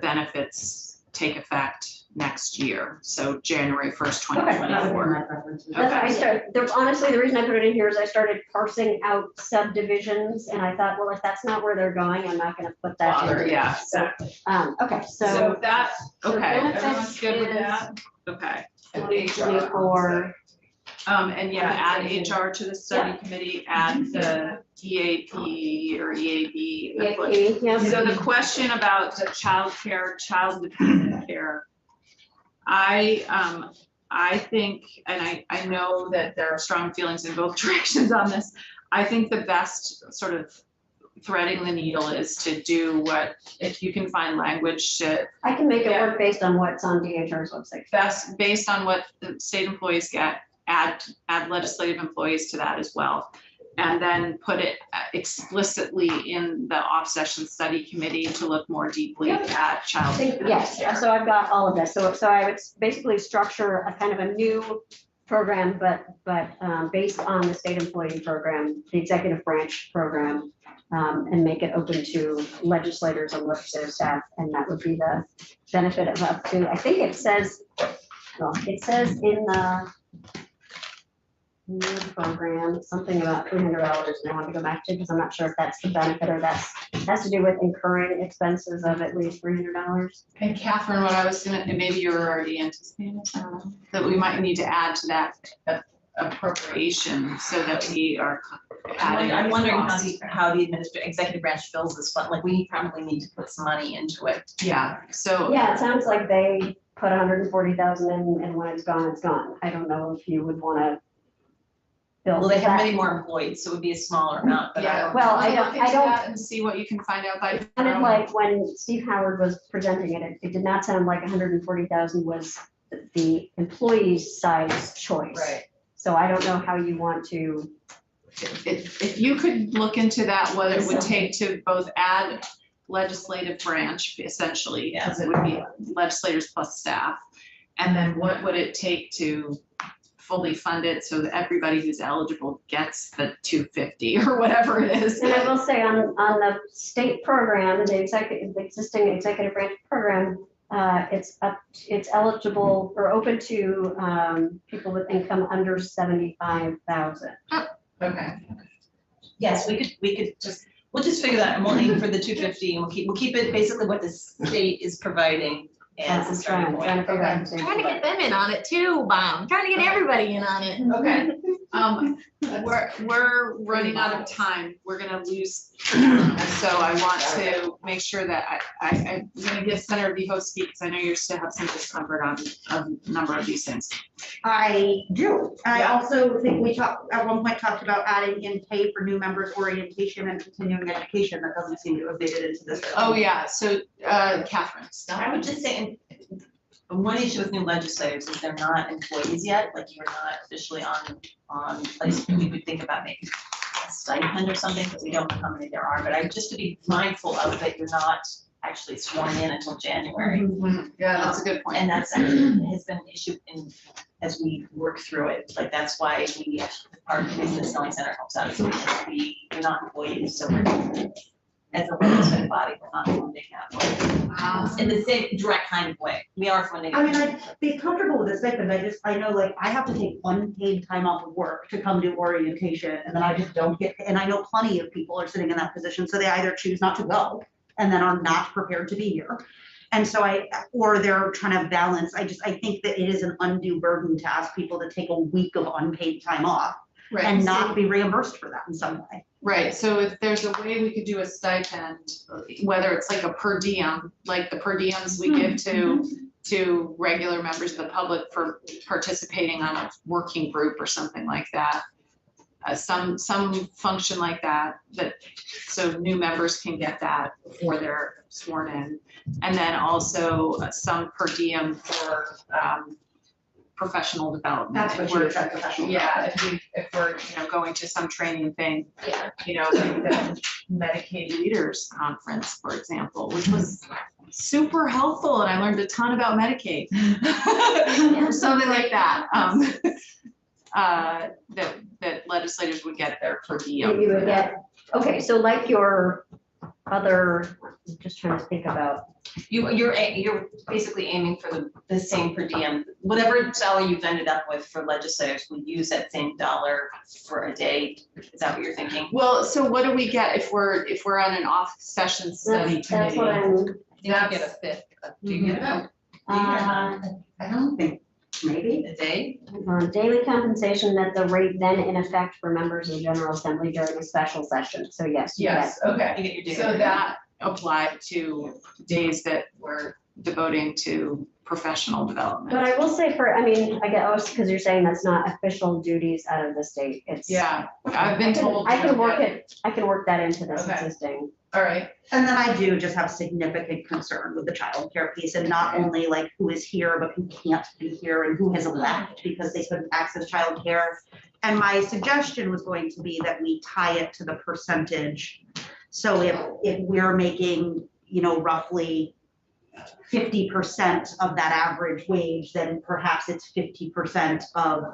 benefits take effect next year, so January 1st, 2024. Honestly, the reason I put it in here is I started parsing out subdivisions, and I thought, well, if that's not where they're going, I'm not going to put that in. Yeah. So, okay, So that, so okay, benefits everyone's good with is that? Okay. 2024. And yeah, add HR to the study committee, add the EAP or EAB. So the question about the child dependent care, I think, and I know that there are strong feelings in both directions on this. I think the best sort of threading the needle is to do what, if you can find language to. I can make it work based on what's on DHR's website. Best based on what the state employees get, add legislative employees to that as well. And then put it explicitly in the off-session study committee to look more deeply at child. Yes, so I've got all of this. So I would basically structure a kind of a new program, but based on the state employee program, the executive branch program, and make it open to legislators and legislative staff. And that would be the benefit of up to, I think it says in the new program, something about $300, and I want to go back to, because I'm not sure if that's the benefit or has to do with incurring expenses of at least $300. And Catherine, what I was gonna, and maybe you're already anticipating, that we might need to add to that appropriation so that we are adding. I'm wondering costs. how the executive branch fills this fund, like we probably need to put some money into it. Yeah, so. Yeah, it sounds like they put 140,000 in, and when it's gone, it's gone. I don't know if you would want to Well, they have many more employees, so it would be a smaller amount, but I Yeah, don't. Well, I look don't- into that and see what you can find out by. Sounded like when Steve Howard was presenting it, it did not sound like 140,000 was the employee's size choice. Right. So I don't know how you want to, If you could look into that, what it would take to both add legislative branch essentially, because it would be legislators plus staff. And then what would it take to fully fund it so that everybody who's eligible gets the 250 or whatever it is? and I will say on the state program, the existing executive branch program, it's eligible or open to people with income under 75,000. Okay. Yes, we could we'll just figure that, and we'll aim for the 250, and we'll keep it basically what the state is providing as a starting point. Trying to figure out. Trying to get them in on it too, Bob. Trying to get everybody in on it. Okay. We're running out of time. We're gonna lose. So I want to make sure that I'm gonna give Senator Vyhovsky, because I know you still have some discomfort on a number of these things. I do. I Yeah. also think we at one point talked about adding in pay for new members orientation and continuing education. That doesn't seem to have made it into this. Oh, yeah, so Catherine. I would just say, one issue with new legislators is they're not employees yet, like you're not officially on place. We would think about maybe a stipend or something, because we don't know how many there are, but just to be mindful of that you're not actually sworn in until January. Yeah, that's a good point. And that's actually has been an issue as we work through it, like that's why we actually, part of the reason the Snelling Center helps out, so because we're not employees, so we're, as a legislative body, we're not funding that way. In the same direct kind of way, we are funding. I mean, I'd be comfortable with a stipend. I know like I have to take unpaid time off of work to come do orientation, and then I just don't get, and I know plenty of people are sitting in that position, so they either choose not to go and then are not prepared to be here. And so or they're trying to balance. I think that it is an undue burden to ask people to take a week of unpaid time off Right. and not be reimbursed for that in some way. Right, so if there's a way we could do a stipend, whether it's like a per diem, like the per diems we give to regular members of the public for participating on a working group or something like that. Some function like that, so new members can get that before they're sworn in. And then also some per diem for professional development. That's what If you we're- would say, professional Yeah, if we're, going to some training thing, like the Medicaid Leaders Conference, for example, which was super helpful, and I learned a ton about Medicaid. Or something like that, that legislators would get their per diem. You would get, okay, so like your other, I'm just trying to think about. You're basically aiming for the same per diem, whatever salary you've ended up with for legislators, we use that same dollar for a day. Is that what you're thinking? Well, so what do we get if we're on an off-session study That's committee? what I'm. You get a fifth. Do you get a? I don't think, maybe. A day? Daily compensation at the rate then in effect for members of the General Assembly during a special session, so yes. you Yes, You okay, get your day. so that applied to days that we're devoting to professional But development. I will say I guess, because you're saying that's not official duties out of the state, it's. Yeah, I've been told. I can work that into this Okay. existing. All right, And then I do just have significant concern with the childcare piece, and not only like who is here, but who can't be here and who has left because they couldn't access childcare. And my suggestion was going to be that we tie it to the percentage. So if we're making, roughly 50% of that average wage, then perhaps it's 50% of,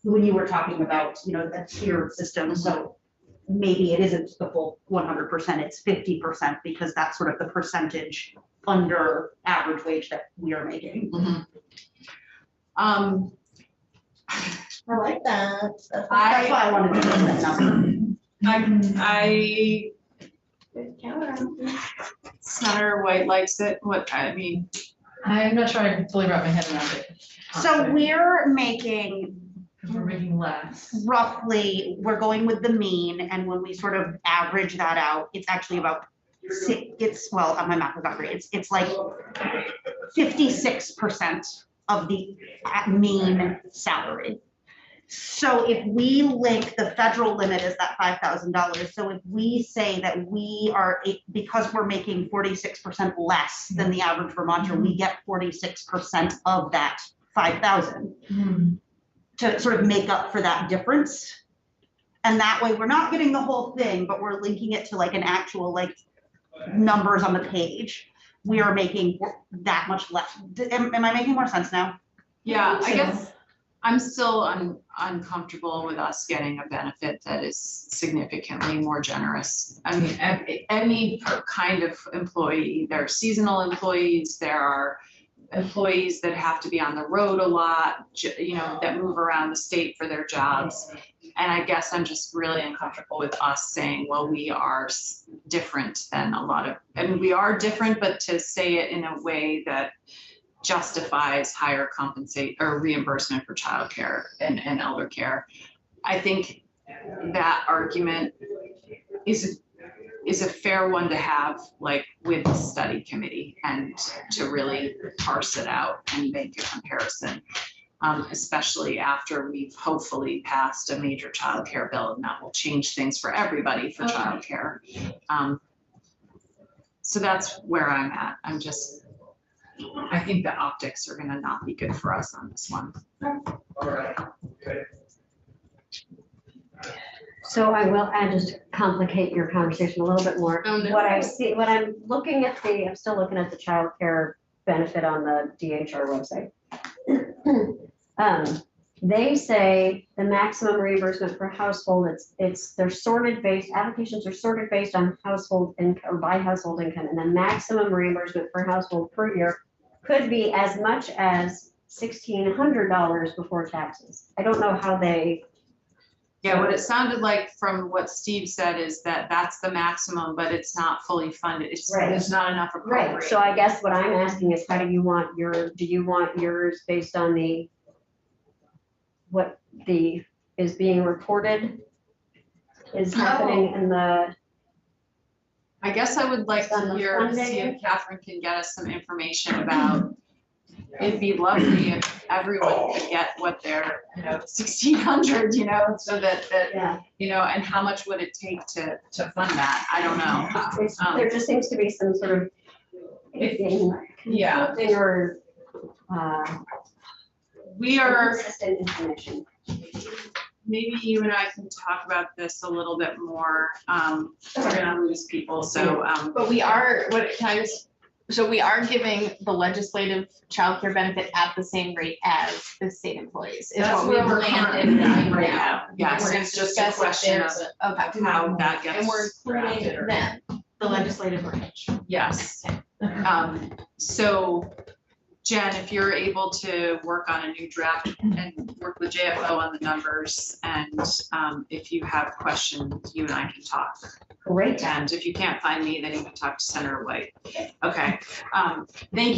when you were talking about, a tiered system. So maybe it isn't the full 100%, it's 50%, because that's sort of the percentage under average wage that we are making. I like that. That's why I wanted to know that number. I Senator White likes it, what, I mean, I'm not sure I can fully wrap my head around it. So we're making Because we're making less. roughly, we're going with the mean, and when we sort of average that out, it's actually about my math was not great, it's like 56% of the mean salary. So if we link, the federal limit is that $5,000, so if we say that we are, because we're making 46% less than the average Vermonter, we get 46% of that 5,000 to sort of make up for that difference. And that way, we're not getting the whole thing, but we're linking it to like an actual like numbers on the page. We are making that much less. Am I making more sense now? yeah, I guess I'm still uncomfortable with us getting a benefit that is significantly more generous. I mean, any kind of employee, there are seasonal employees, there are employees that have to be on the road a lot, you know, that move around the state for their jobs. And I guess I'm just really uncomfortable with us saying, well, we are different than a lot of, I mean, we are different, but to say it in a way that justifies higher compensate or reimbursement for childcare and elder care. I think that argument is a fair one to have, like with the study committee, and to really parse it out and make a comparison, especially after we've hopefully passed a major childcare bill, and that will change things for everybody for childcare. So that's where I'm at. I think the optics are gonna not be good for us on this one. So I will add, just to complicate your conversation a little bit more. Oh, no. What I see, when I'm looking at I'm still looking at the childcare benefit on the DHR website. They say the maximum reimbursement per household, they're sorted based, applications are sorted based on household income, or by household income, and the maximum reimbursement per household per year could be as much as $1,600 before taxes. I don't know how they. Yeah, what it sounded like from what Steve said is that that's the maximum, but it's not fully funded. Right. There's not enough appropriate. Right, so I guess what I'm asking is, how do you want yours based on what is being reported is happening in the. I guess I would like On to the hear, see funding. if Catherine can get us some information about, it'd be lovely if everyone could get what they're, you know, 1,600, you know, so that, Yeah. you know, and how much would it take to fund that? I don't know. There just seems to be some sort of. Yeah. Conflicting or. We are, Inconsistent information. maybe you and I can talk about this a little bit more. We're gonna lose people, so, But we are, so we are giving the legislative childcare benefit at the same rate as the state employees. Is That's what where we've we're landed currently right now. now. Yes, We're gonna it's just a discuss if question there's okay. how that gets And we're drafted including or- then the legislative branch. Yes. So Jen, if you're able to work on a new draft and work with JFO on the numbers, and if you have questions, you and I can talk. Great. And if you can't find me, then you can talk to Senator White. Okay, thank you.